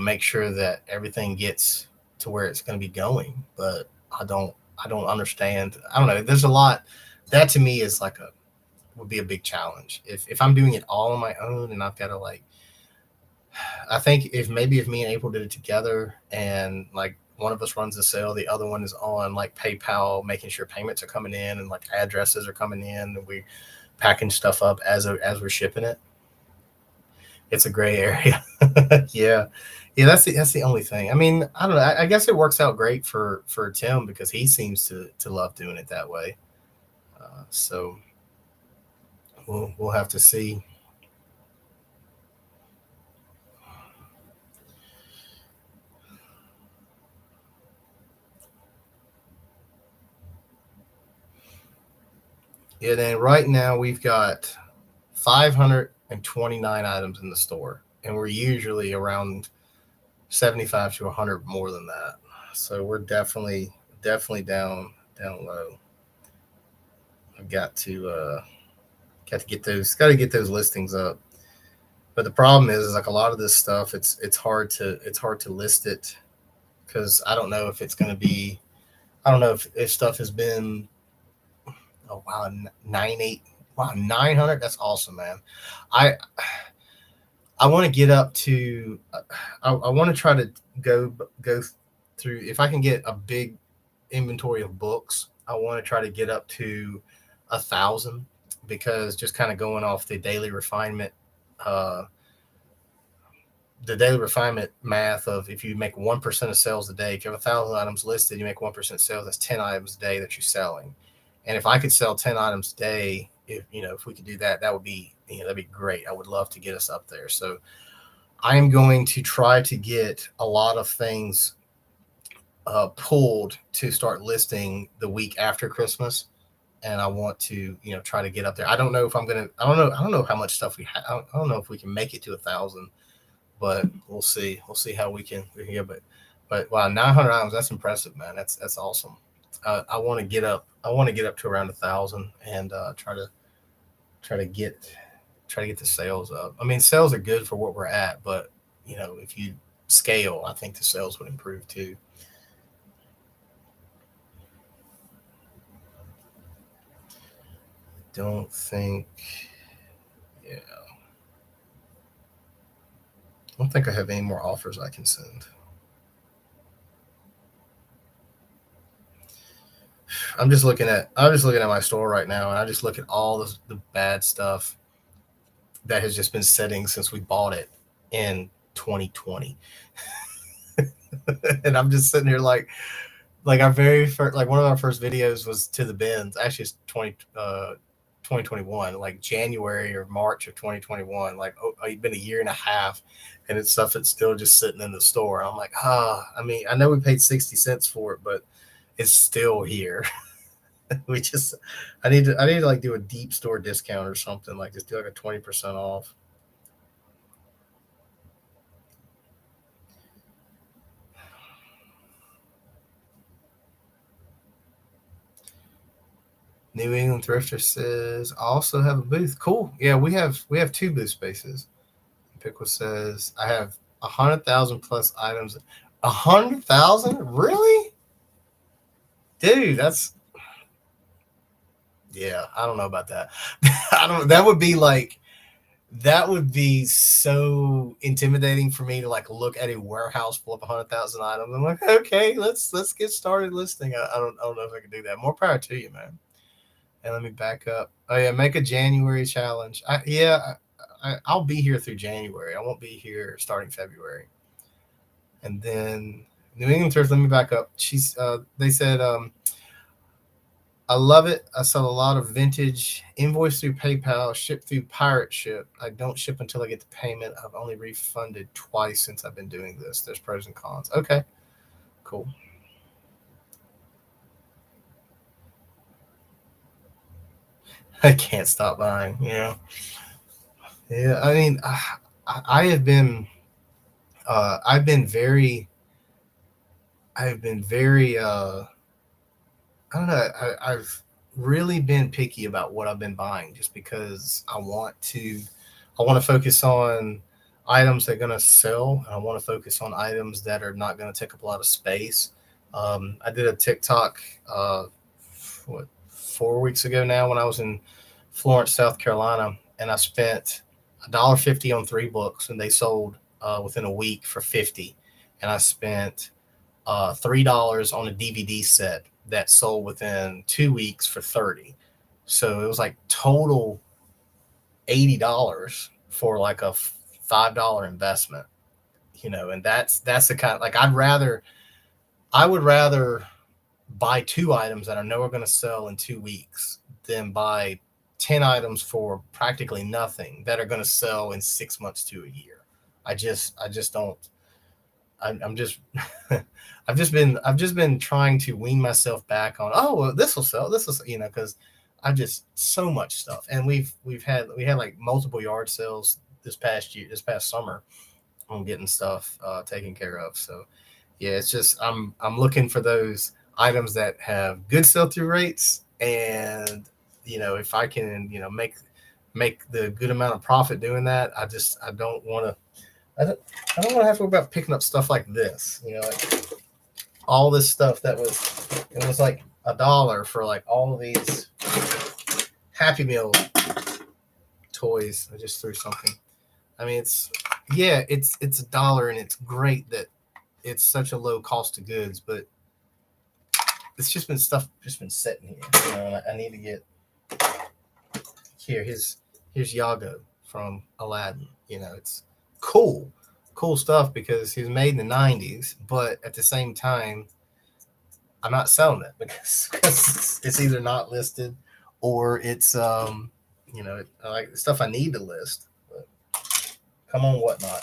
make sure that everything gets to where it's going to be going. But I don't understand. I don't know. There's a lot that to me is like a would be a big challenge if I'm doing it all on my own and I've got to like. I think if me and April did it together and like one of us runs the sale, the other one is on like PayPal, making sure payments are coming in and like addresses are coming in, and we packing stuff up as we're shipping it. It's a gray area. Yeah, yeah. That's the only thing. I mean, I don't know. I guess it works out great for Tim because he seems to love doing it that way. So we'll have to see. Yeah. Then right now we've got 529 items in the store, and we're usually around 75 to 100 more than that. So we're definitely down low. I've got to get those listings up. But the problem is like a lot of this stuff, it's hard to list it because I don't know if it's going to be, I don't know if stuff has been Oh wow, 98. Wow, 900. That's awesome, man. I I want to get up to. I want to try to go through. If I can get a big inventory of books, I want to try to get up to 1,000, because just kind of going off uh, the daily refinement math of, if you make 1% of sales a day, if you have 1,000 items listed, you make 1% sales. That's 10 items a day that you're selling. And if I could sell 10 items a day, if we could do that, that would be, that'd be great. I would love to get us up there. So I am going to try to get a lot of things pulled to start listing the week after Christmas. And I want to, try to get up there. I don't know if I'm gonna. I don't know how much stuff we have. I don't know if we can make it to 1,000, but we'll see. We'll see how we can get. But wow, 900 items. That's impressive, man. That's awesome. I want to get up. I want to get up to around 1,000 and try to get the sales up. I mean, sales are good for what we're at, but if you scale, I think the sales would improve too. Don't think, yeah, I don't think I have any more offers I can send. I'm just looking at my store right now, and I just look at all the bad stuff that has just been sitting since we bought it in 2020. And I'm just sitting here like our very first, like one of our first videos was to the bins. Actually, it's 2021, like January or March of 2021. Like, it's been a year and a half, and it's stuff that's still just sitting in the store. I'm like, I mean, I know we paid 60 cents for it, but it's still here. we just, I need to like do a deep store discount or something, like just do like a 20% off. New England Thrifter says, I also have a booth. Cool. Yeah, we have two booth spaces. Pickle says, I have 100,000 plus items. 100,000? Really? Dude, that's, yeah, I don't know about that. I don't, that would be so intimidating for me to like look at a warehouse full of 100,000 items. I'm like, okay, let's get started listing. I don't know if I can do that. More power to you, man. And let me back up. Oh yeah, make a January challenge. I'll be here through January. I won't be here starting February. And then New England Thrift. Let me back up. They said, I love it. I sell a lot of vintage, invoice through PayPal, ship through Pirate Ship. I don't ship until I get the payment. I've only refunded twice since I've been doing this. There's pros and cons. Okay, cool. I can't stop buying. Yeah. I mean, I have been, I've been very, I don't know. I've really been picky about what I've been buying, just because I want to focus on items that are going to sell. And I want to focus on items that are not going to take up a lot of space. I did a TikTok, what, 4 weeks ago now, when I was in Florence, South Carolina, and I spent $1.50 on 3 books, and they sold within a week for 50. And I spent $3 on a DVD set that sold within 2 weeks for 30. So it was like total $80 for like a $5 investment, and that's the kind, like, I would rather buy 2 items that I know are going to sell in 2 weeks than buy 10 items for practically nothing that are going to sell in 6 months to a year. I just don't. I'm just I've just been trying to wean myself back on, oh well, this will sell, because I just so much stuff. And we had like multiple yard sales this past summer on getting stuff taken care of. So yeah, it's just I'm looking for those items that have good sell through rates, and if I can make the good amount of profit doing that, I don't want to. I don't want to have to worry about picking up stuff like this. Like all this stuff it was like $1 for like all of these Happy Meal toys. I just threw something. I mean, it's $1, and it's great that it's such a low cost of goods, but it's just been sitting here. You know, I need to get here. Here's Yago from Aladdin. You know, it's cool stuff because he was made in the 90s, but at the same time, I'm not selling it because it's either not listed or it's you know, like the stuff I need to list. But come on, whatnot.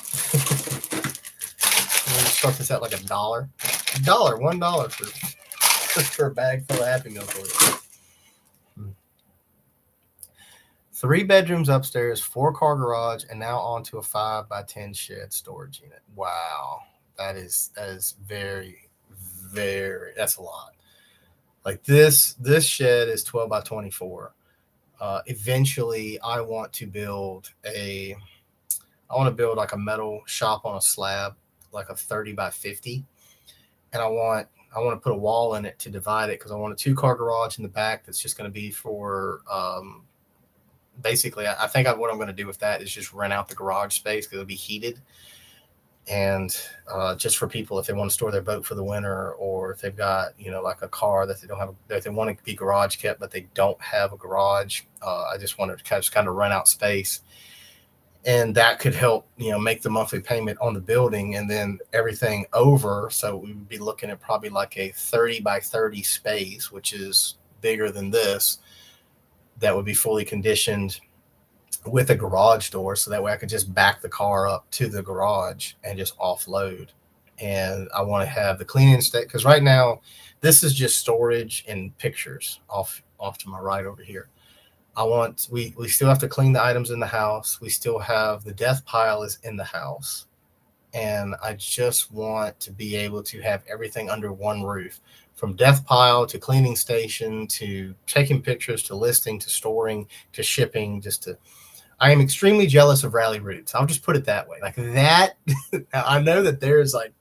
We'll start this at like $1. $1 for a bag full of Happy Meal toys. 3 bedrooms upstairs, 4-car garage, and now onto a 5x10 shed storage unit. Wow, that is very, very. That's a lot. Like this shed is 12x24. Eventually, I want to build like a metal shop on a slab, like a 30x50, and I want to put a wall in it to divide it because I want a 2-car garage in the back that's just going to be for basically, I think what I'm going to do with that is just rent out the garage space because it'll be heated, and just for people if they want to store their boat for the winter, or if they've got, you know, like a car that they don't have, that they want to be garage kept but they don't have a garage. I just want to kind of rent out space, and that could help, you know, make the monthly payment on the building, and then everything over. So we would be looking at probably like a 30x30 space, which is bigger than this. That would be fully conditioned with a garage door, so that way I could just back the car up to the garage and just offload. And I want to have the cleaning state, because right now this is just storage and pictures off to my right over here. We still have to clean the items in the house. We still have the death pile is in the house, and I just want to be able to have everything under one roof, from death pile to cleaning station to taking pictures to listing to storing to shipping. I am extremely jealous of Rally Roots. I'll just put it that way. Like that, I know that there's like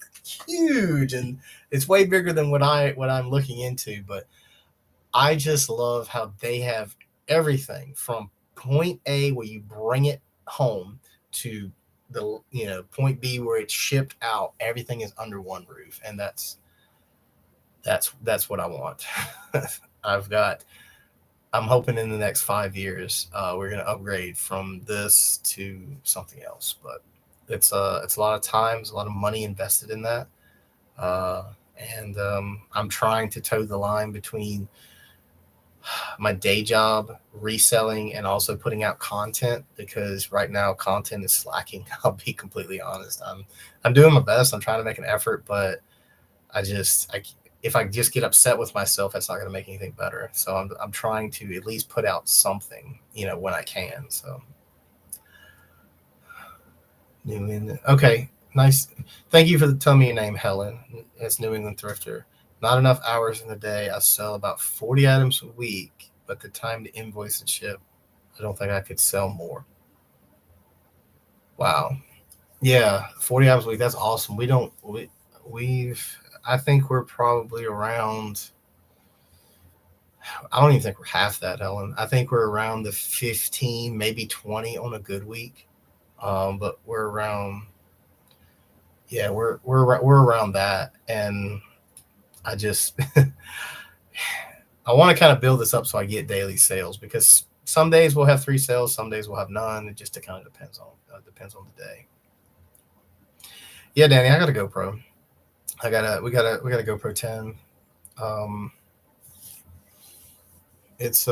huge, and it's way bigger than what I'm looking into, but I just love how they have everything from point A where you bring it home to the, you know, point B where it's shipped out. Everything is under one roof, and that's what I want. I'm hoping in the next 5 years we're going to upgrade from this to something else, but it's a lot of time, a lot of money invested in that, and I'm trying to toe the line between my day job, reselling, and also putting out content, because right now content is slacking. I'll be completely honest. I'm doing my best. I'm trying to make an effort, but if I just get upset with myself, that's not going to make anything better. So I'm trying to at least put out something, you know, when I can. So New England. Okay, nice. Thank you for telling me your name, Helen. It's New England Thrifter. Not enough hours in the day. I sell about 40 items a week, but the time to invoice and ship, I don't think I could sell more. Wow. Yeah, 40 hours a week. That's awesome. I think we're probably around, I don't even think we're half that, Helen. I think we're around the 15, maybe 20 on a good week. But we're around, yeah, we're around that. And I just, I want to kind of build this up so I get daily sales, because some days we'll have 3 sales, some days we'll have none. It just kind of depends on the day. Yeah, Danny, I got a GoPro. We got a GoPro 10. It's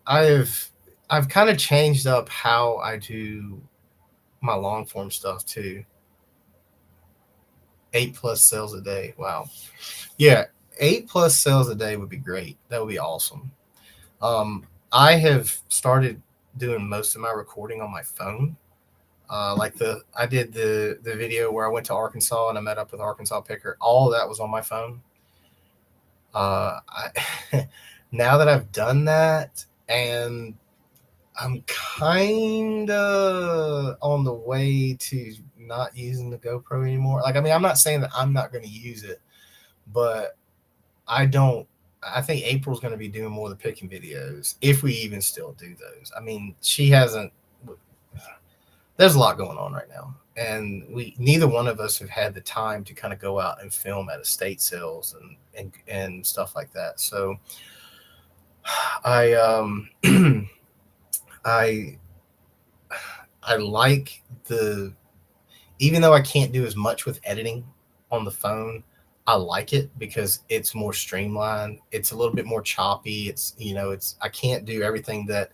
I've kind of changed up how I do my long form stuff too. 8+ sales a day. Wow. Yeah, 8+ sales a day would be great. That would be awesome. I have started doing most of my recording on my phone. I did the video where I went to Arkansas and I met up with Arkansas Picker. All of that was on my phone. Now that I've done that, and I'm kind of on the way to not using the GoPro anymore. Like, I mean, I'm not saying that I'm not going to use it, but I don't. I think April's going to be doing more of the picking videos if we even still do those. I mean, she hasn't. There's a lot going on right now, and we neither one of us have had the time to kind of go out and film at estate sales and stuff like that. So I I I like the even though I can't do as much with editing on the phone, I like it because it's more streamlined. It's a little bit more choppy. It's I can't do everything that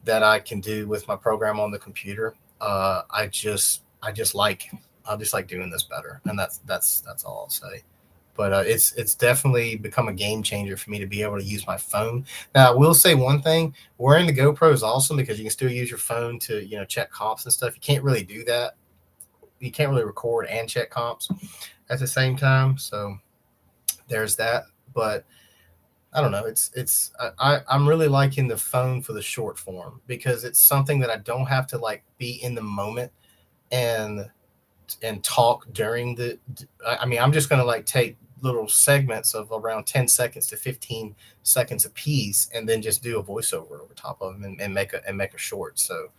I can do with my program on the computer. I just like doing this better, and that's all I'll say. But it's definitely become a game changer for me to be able to use my phone. Now I will say one thing: wearing the GoPro is awesome because you can still use your phone to check comps and stuff. You can't really do that. You can't really record and check comps at the same time. So there's that. But I don't know. I'm really liking the phone for the short form because it's something that I don't have to like be in the moment and talk during the. I mean, I'm just gonna like take little segments of around 10 seconds to 15 seconds a piece and then just do a voiceover over top of them and make a short. So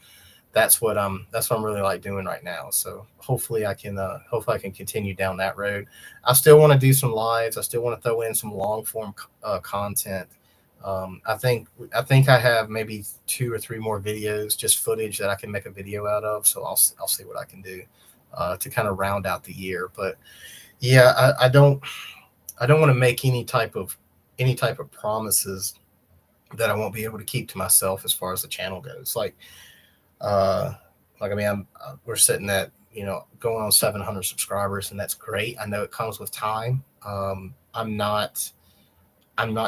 that's what I'm really like doing right now. So hopefully I can continue down that road. I still want to do some lives. I still want to throw in some long form content. I think I have maybe 2 or 3 more videos, just footage that I can make a video out of. So I'll see what I can do to kind of round out the year. But yeah, I don't want to make any type of promises that I won't be able to keep to myself as far as the channel goes. Uh, I mean, we're sitting at going on 700 subscribers, and that's great. I know it comes with time. I'm not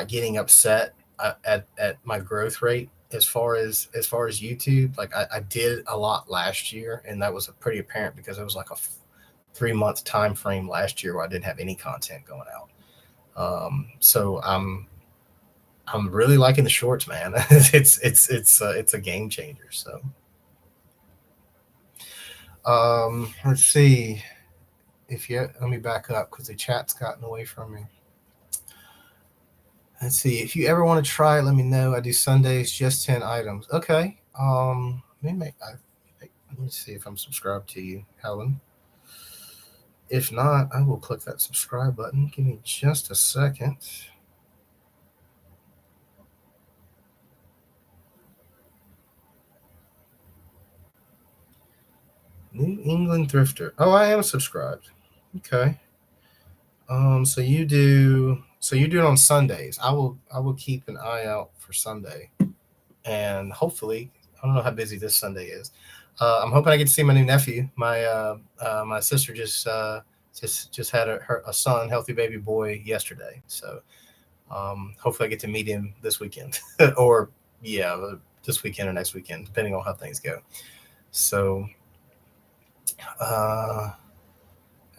getting upset at my growth rate as far as YouTube. Like I did a lot last year, and that was pretty apparent because it was like a 3-month time frame last year where I didn't have any content going out. So I'm really liking the shorts, man. It's a game changer. So. Let's see let me back up because the chat's gotten away from me. Let's see. If you ever want to try it, let me know. I do Sundays, just 10 items. Okay. Let me see if I'm subscribed to you, Helen. If not, I will click that subscribe button. Give me just a second. New England Thrifter. Oh, I am subscribed. Okay. So you do it on Sundays. I will keep an eye out for Sunday, and hopefully, I don't know how busy this Sunday is. I'm hoping I get to see my new nephew. My sister just had a son, healthy baby boy, yesterday. So hopefully I get to meet him this weekend, or yeah, this weekend or next weekend, depending on how things go. So.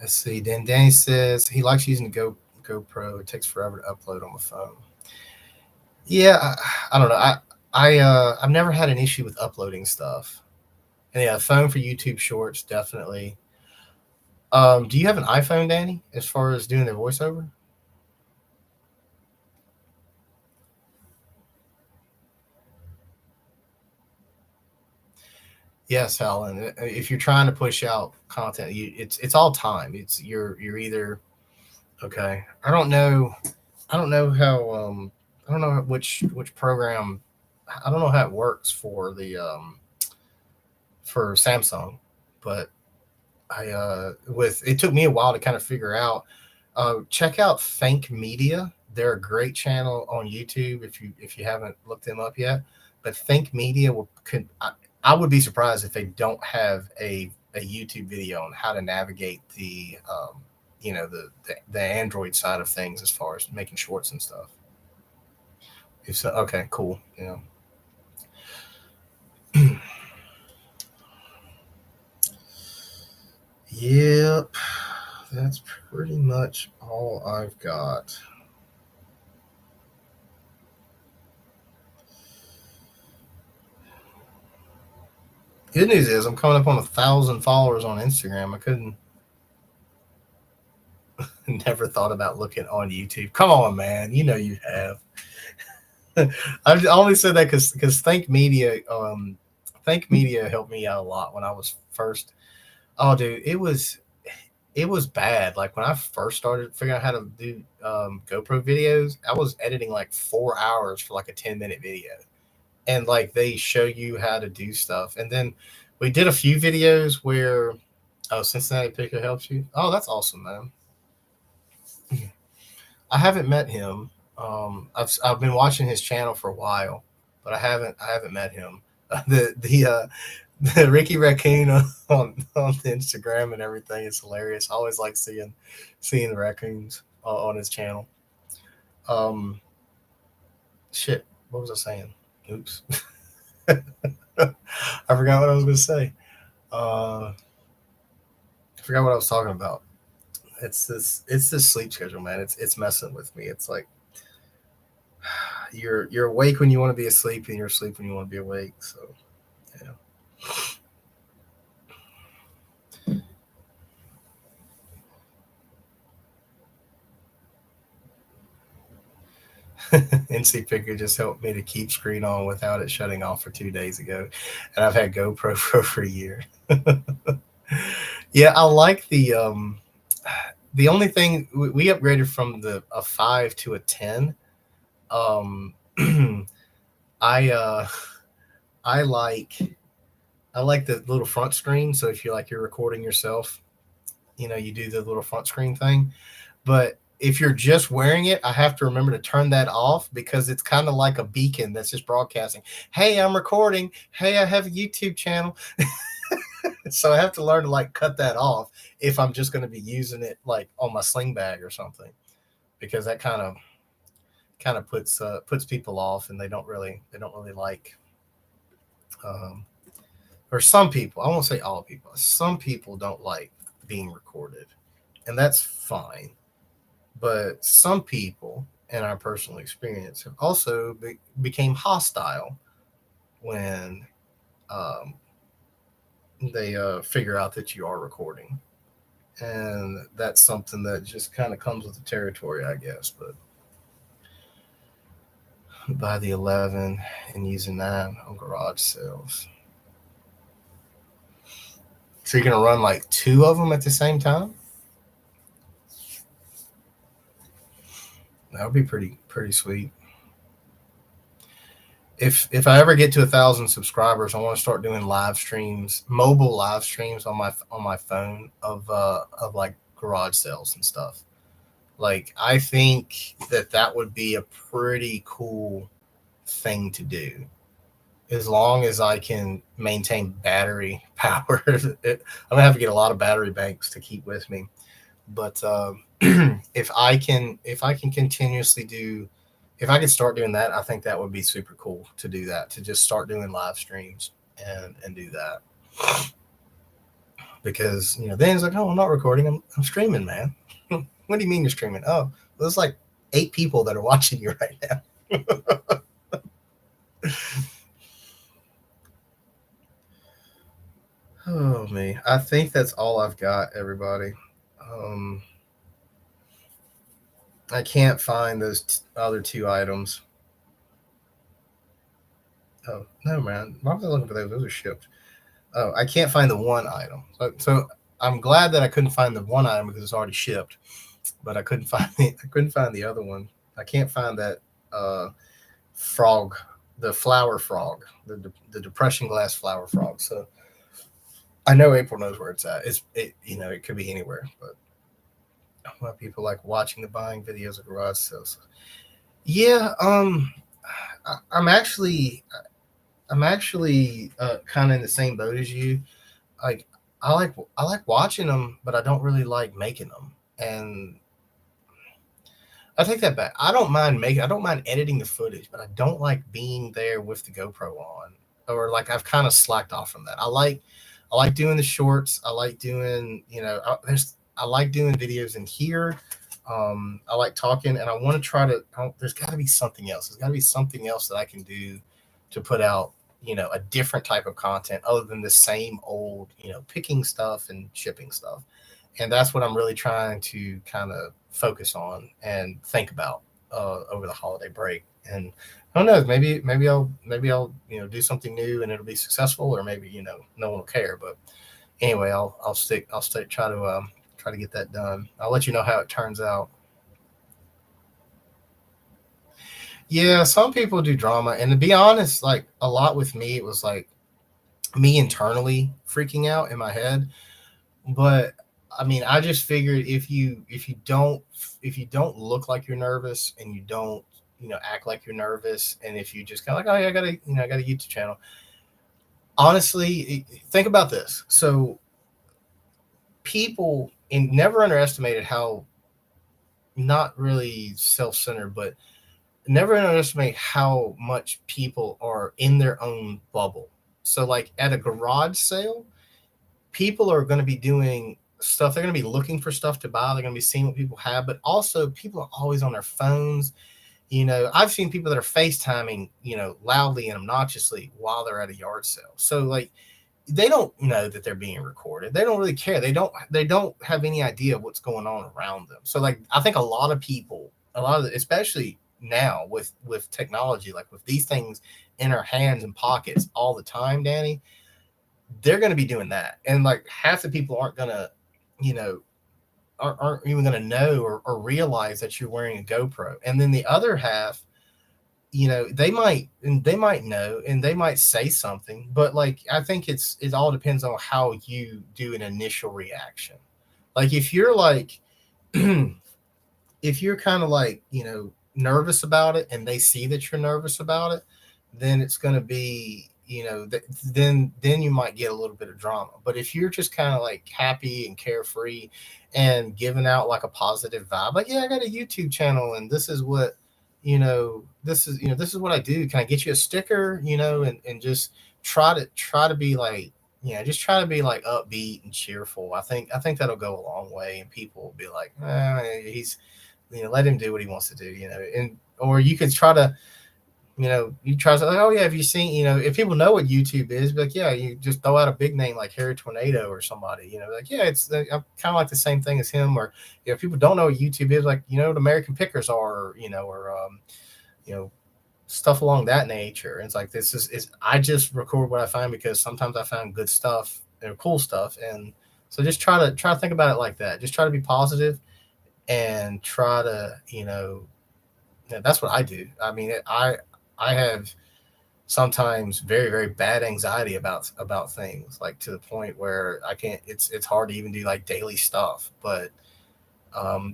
Let's see. Then Danny says he likes using the GoPro. It takes forever to upload on the phone. Yeah, I don't know. I've never had an issue with uploading stuff. And yeah, phone for YouTube Shorts definitely. Do you have an iPhone, Danny? As far as doing their voiceover? Yes, Helen. If you're trying to push out content, it's all time. You're either okay. I don't know which program. I don't know how it works for Samsung, but it took me a while to kind of figure out. Check out Think Media. They're a great channel on YouTube if you haven't looked them up yet. But Think Media I would be surprised if they don't have a YouTube video on how to navigate the Android side of things as far as making shorts and stuff. If so, okay, cool. Yeah. Yep, that's pretty much all I've got. Good news is I'm coming up on 1,000 followers on Instagram. I couldn't. never thought about looking on YouTube. Come on, man. You know you have. I only said that because Think Media helped me out a lot when I was first. Oh, dude, it was bad. Like when I first started figuring out how to do GoPro videos, I was editing like 4 hours for like a 10-minute video, and like they show you how to do stuff, and then we did a few videos where Cincinnati Picker helps you. Oh, that's awesome, man. I haven't met him. I've been watching his channel for a while, but I haven't met him. The Ricky Raccoon on the Instagram and everything is hilarious. I always like seeing the raccoons on his channel. Um, shit, what was I saying? Oops, I forgot what I was going to say. I forgot what I was talking about. It's this sleep schedule, man. It's messing with me. It's like you're awake when you want to be asleep, and you're asleep when you want to be awake. So yeah. NC Picker just helped me to keep screen on without it shutting off for 2 days ago, and I've had GoPro for over a year. Yeah, I like the only thing we upgraded from a 5 to a 10. Um, I I like I like the little front screen. So if you're recording yourself, you do the little front screen thing. But if you're just wearing it, I have to remember to turn that off because it's kind of like a beacon that's just broadcasting. Hey, I'm recording. Hey, I have a YouTube channel. So I have to learn to like cut that off if I'm just going to be using it like on my sling bag or something, because that kind of puts people off, and they don't really like, um, or some people. I won't say all people. Some people don't like being recorded, and that's fine. But some people, in our personal experience, have also became hostile when um, they figure out that you are recording, and that's something that just kind of comes with the territory, I guess. But buy the 11 and using that on garage sales. So you're gonna run like two of them at the same time? That would be pretty sweet. If I ever get to 1,000 subscribers, I want to start doing live streams, mobile live streams on my phone of like garage sales and stuff. Like I think that would be a pretty cool thing to do, as long as I can maintain battery power. I'm gonna have to get a lot of battery banks to keep with me. But if I can continuously do, if I could start doing that, I think that would be super cool to do that, to just start doing live streams and do that. Because then it's like, oh, I'm not recording, I'm streaming, man. What do you mean you're streaming? Oh, well, there's like 8 people that are watching you right now. Oh me, I think that's all I've got, everybody. Um, I can't find those other 2 items. Oh no, man! Why was I looking for those? Those are shipped. Oh, I can't find the one item. So I'm glad that I couldn't find the one item because it's already shipped. But I couldn't find the other one. I can't find that frog, the flower frog, the depression glass flower frog. So I know April knows where it's at. It could be anywhere, but a lot of people like watching the buying videos of garage sales. Yeah, I'm actually kind of in the same boat as you. Like I like watching them, but I don't really like making them. And I take that back. I don't mind editing the footage, but I don't like being there with the GoPro on. Or like I've kind of slacked off from that. I like doing the shorts. I like doing, I like doing videos in here. I like talking, and I want to try to. There's got to be something else. There's got to be something else that I can do to put out, a different type of content other than the same old, picking stuff and shipping stuff. And that's what I'm really trying to kind of focus on and think about over the holiday break. And who knows, maybe I'll do something new and it'll be successful, or maybe no one will care. But anyway, I'll try to get that done. I'll let you know how it turns out. Yeah, some people do drama, and to be honest, like a lot with me, it was like me internally freaking out in my head. But I mean, I just figured if you don't look like you're nervous, and you don't act like you're nervous, and if you just kind of like, oh yeah, I got a YouTube channel. Honestly, think about this. So people, and never underestimated how, not really self-centered, but never underestimate how much people are in their own bubble. So like at a garage sale, people are going to be doing stuff. They're going to be looking for stuff to buy. They're going to be seeing what people have, but also people are always on their phones. I've seen people that are FaceTiming, loudly and obnoxiously while they're at a yard sale. So like they don't know that they're being recorded. They don't really care. They don't have any idea what's going on around them. So like I think a lot of people, especially now with technology, like with these things in our hands and pockets all the time, Danny, they're going to be doing that. And like half the people aren't going to, you know, aren't even going to know or realize that you're wearing a GoPro. And then the other half, they might know and they might say something, but like I think it all depends on how you do an initial reaction. Like if you're like if you're kind of like nervous about it, and they see that you're nervous about it, then it's going to be then you might get a little bit of drama. But if you're just kind of like happy and carefree and giving out like a positive vibe, like, yeah, I got a YouTube channel and this is what this is what I do, can I get you a sticker, and just try to be like, just try to be like upbeat and cheerful. I think that'll go a long way, and people will be like, he's let him do what he wants to do, and or you could try to, you try to say, like, oh yeah, have you seen, if people know what YouTube is, be like, yeah, you just throw out a big name like Harry Tornado or somebody, like, yeah, it's kind of like the same thing as him. Or if people don't know what YouTube is, like, what American Pickers are, or you know, stuff along that nature. And it's like, this is I just record what I find, because sometimes I find good stuff and cool stuff. And so just try to think about it like that. Just try to be positive and try to, that's what I do. I mean, I have sometimes very, very bad anxiety about things, like to the point where I can't. It's hard to even do like daily stuff. But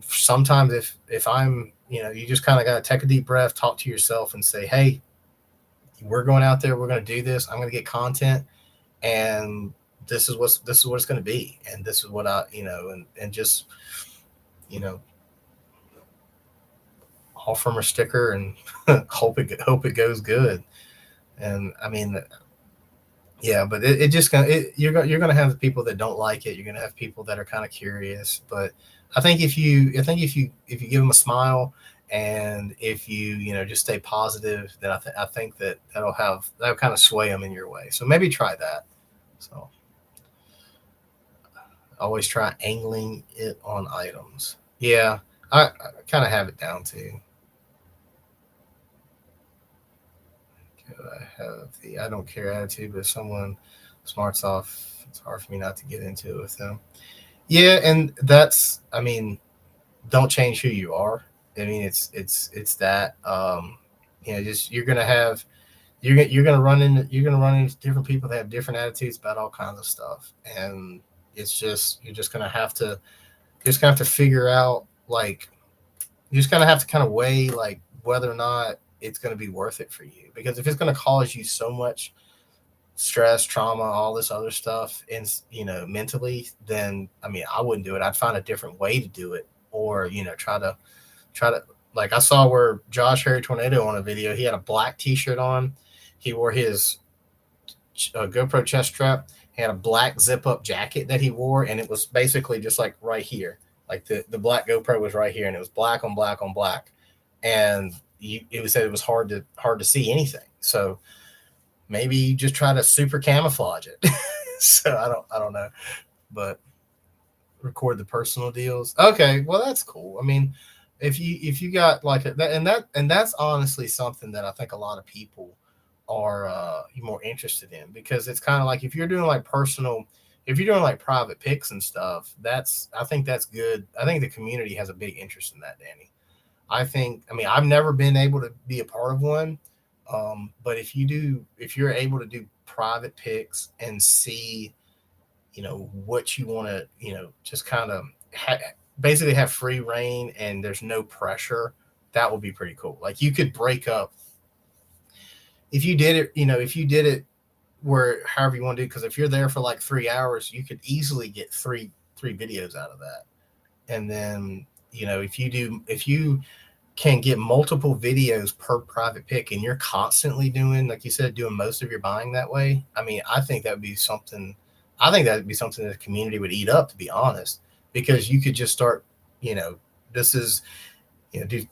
sometimes if I'm, you just kind of got to take a deep breath, talk to yourself, and say, hey, we're going out there, we're going to do this. I'm going to get content, and this is what it's going to be, and this is what I, and just, you know, offer them a sticker and hope it goes good. And I mean, yeah, but it just gonna you're gonna have people that don't like it. You're gonna have people that are kind of curious. But I think if you give them a smile, and if you just stay positive, then I think that'll kind of sway them in your way. So maybe try that. So always try angling it on items. Yeah, I kind of have it down too. I have the I don't care attitude, but if someone smarts off, it's hard for me not to get into it with them. Yeah, and I mean, don't change who you are. I mean, it's that. Just you're gonna run into different people that have different attitudes about all kinds of stuff, and it's just you're just gonna have to figure out, like, you just gonna have to kind of weigh like whether or not it's gonna be worth it for you. Because if it's gonna cause you so much stress, trauma, all this other stuff, and mentally, then I mean, I wouldn't do it. I'd find a different way to do it, or try to like I saw where Josh Harry Tornado on a video. He had a black T-shirt on. He wore his GoPro chest strap. He had a black zip up jacket that he wore, and it was basically just like right here, like the black GoPro was right here, and it was black on black on black, and it was hard to see anything. So maybe you just try to super camouflage it. So I don't know, but record the personal deals. Okay, well that's cool. I mean, if you got like and that's honestly something that I think a lot of people are more interested in, because it's kind of like if you're doing like personal, if you're doing like private picks and stuff, that's, I think that's good. I think the community has a big interest in that, Danny. I mean, I've never been able to be a part of one. But if you're able to do private picks and see, what you want to, just kind of basically have free reign and there's no pressure, that would be pretty cool. Like you could break up, if you did it, if you did it where however you want to do, because if you're there for like 3 hours, you could easily get three videos out of that. And then, if you can get multiple videos per private pick and you're constantly doing, like you said, doing most of your buying that way, I mean, I think that would be something that the community would eat up, to be honest, because you could just start, this is, do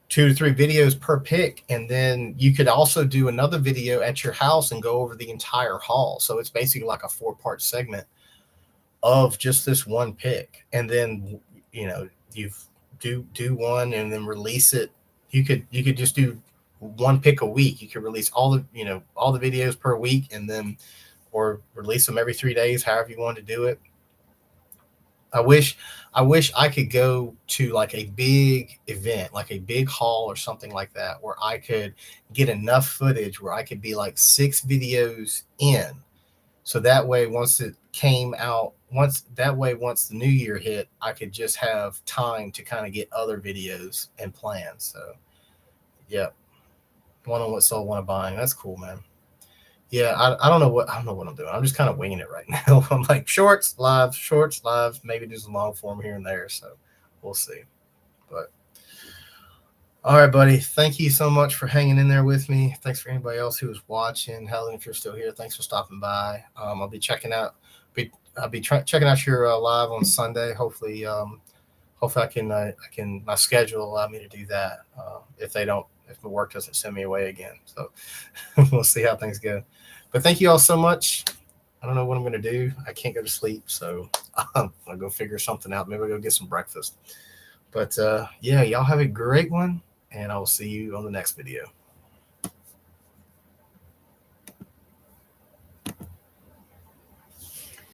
2 to 3 videos per pick. And then you could also do another video at your house and go over the entire haul. So it's basically like a 4-part segment of just this one pick. And then, you do one and then release it. You could just do one pick a week. You could release all the videos per week, and then, or release them every 3 days, however you want to do it. I wish I could go to like a big event, like a big haul or something like that, where I could get enough footage where I could be like 6 videos in. So that way, once it came out, once the new year hit, I could just have time to kind of get other videos and plans. So, yeah, one on what sold, one on buying. That's cool, man. Yeah, I don't know what I'm doing. I'm just kind of winging it right now. I'm like shorts, live, maybe do some long form here and there. So we'll see. But all right, buddy. Thank you so much for hanging in there with me. Thanks for anybody else who was watching. Helen, if you're still here, thanks for stopping by. I'll be checking out. I'll be checking out your live on Sunday. Hopefully I can my schedule allow me to do that. If the work doesn't send me away again. So we'll see how things go. But thank you all so much. I don't know what I'm going to do. I can't go to sleep, so I'll go figure something out. Maybe I'll go get some breakfast. But yeah, y'all have a great one, and I will see you on the next video.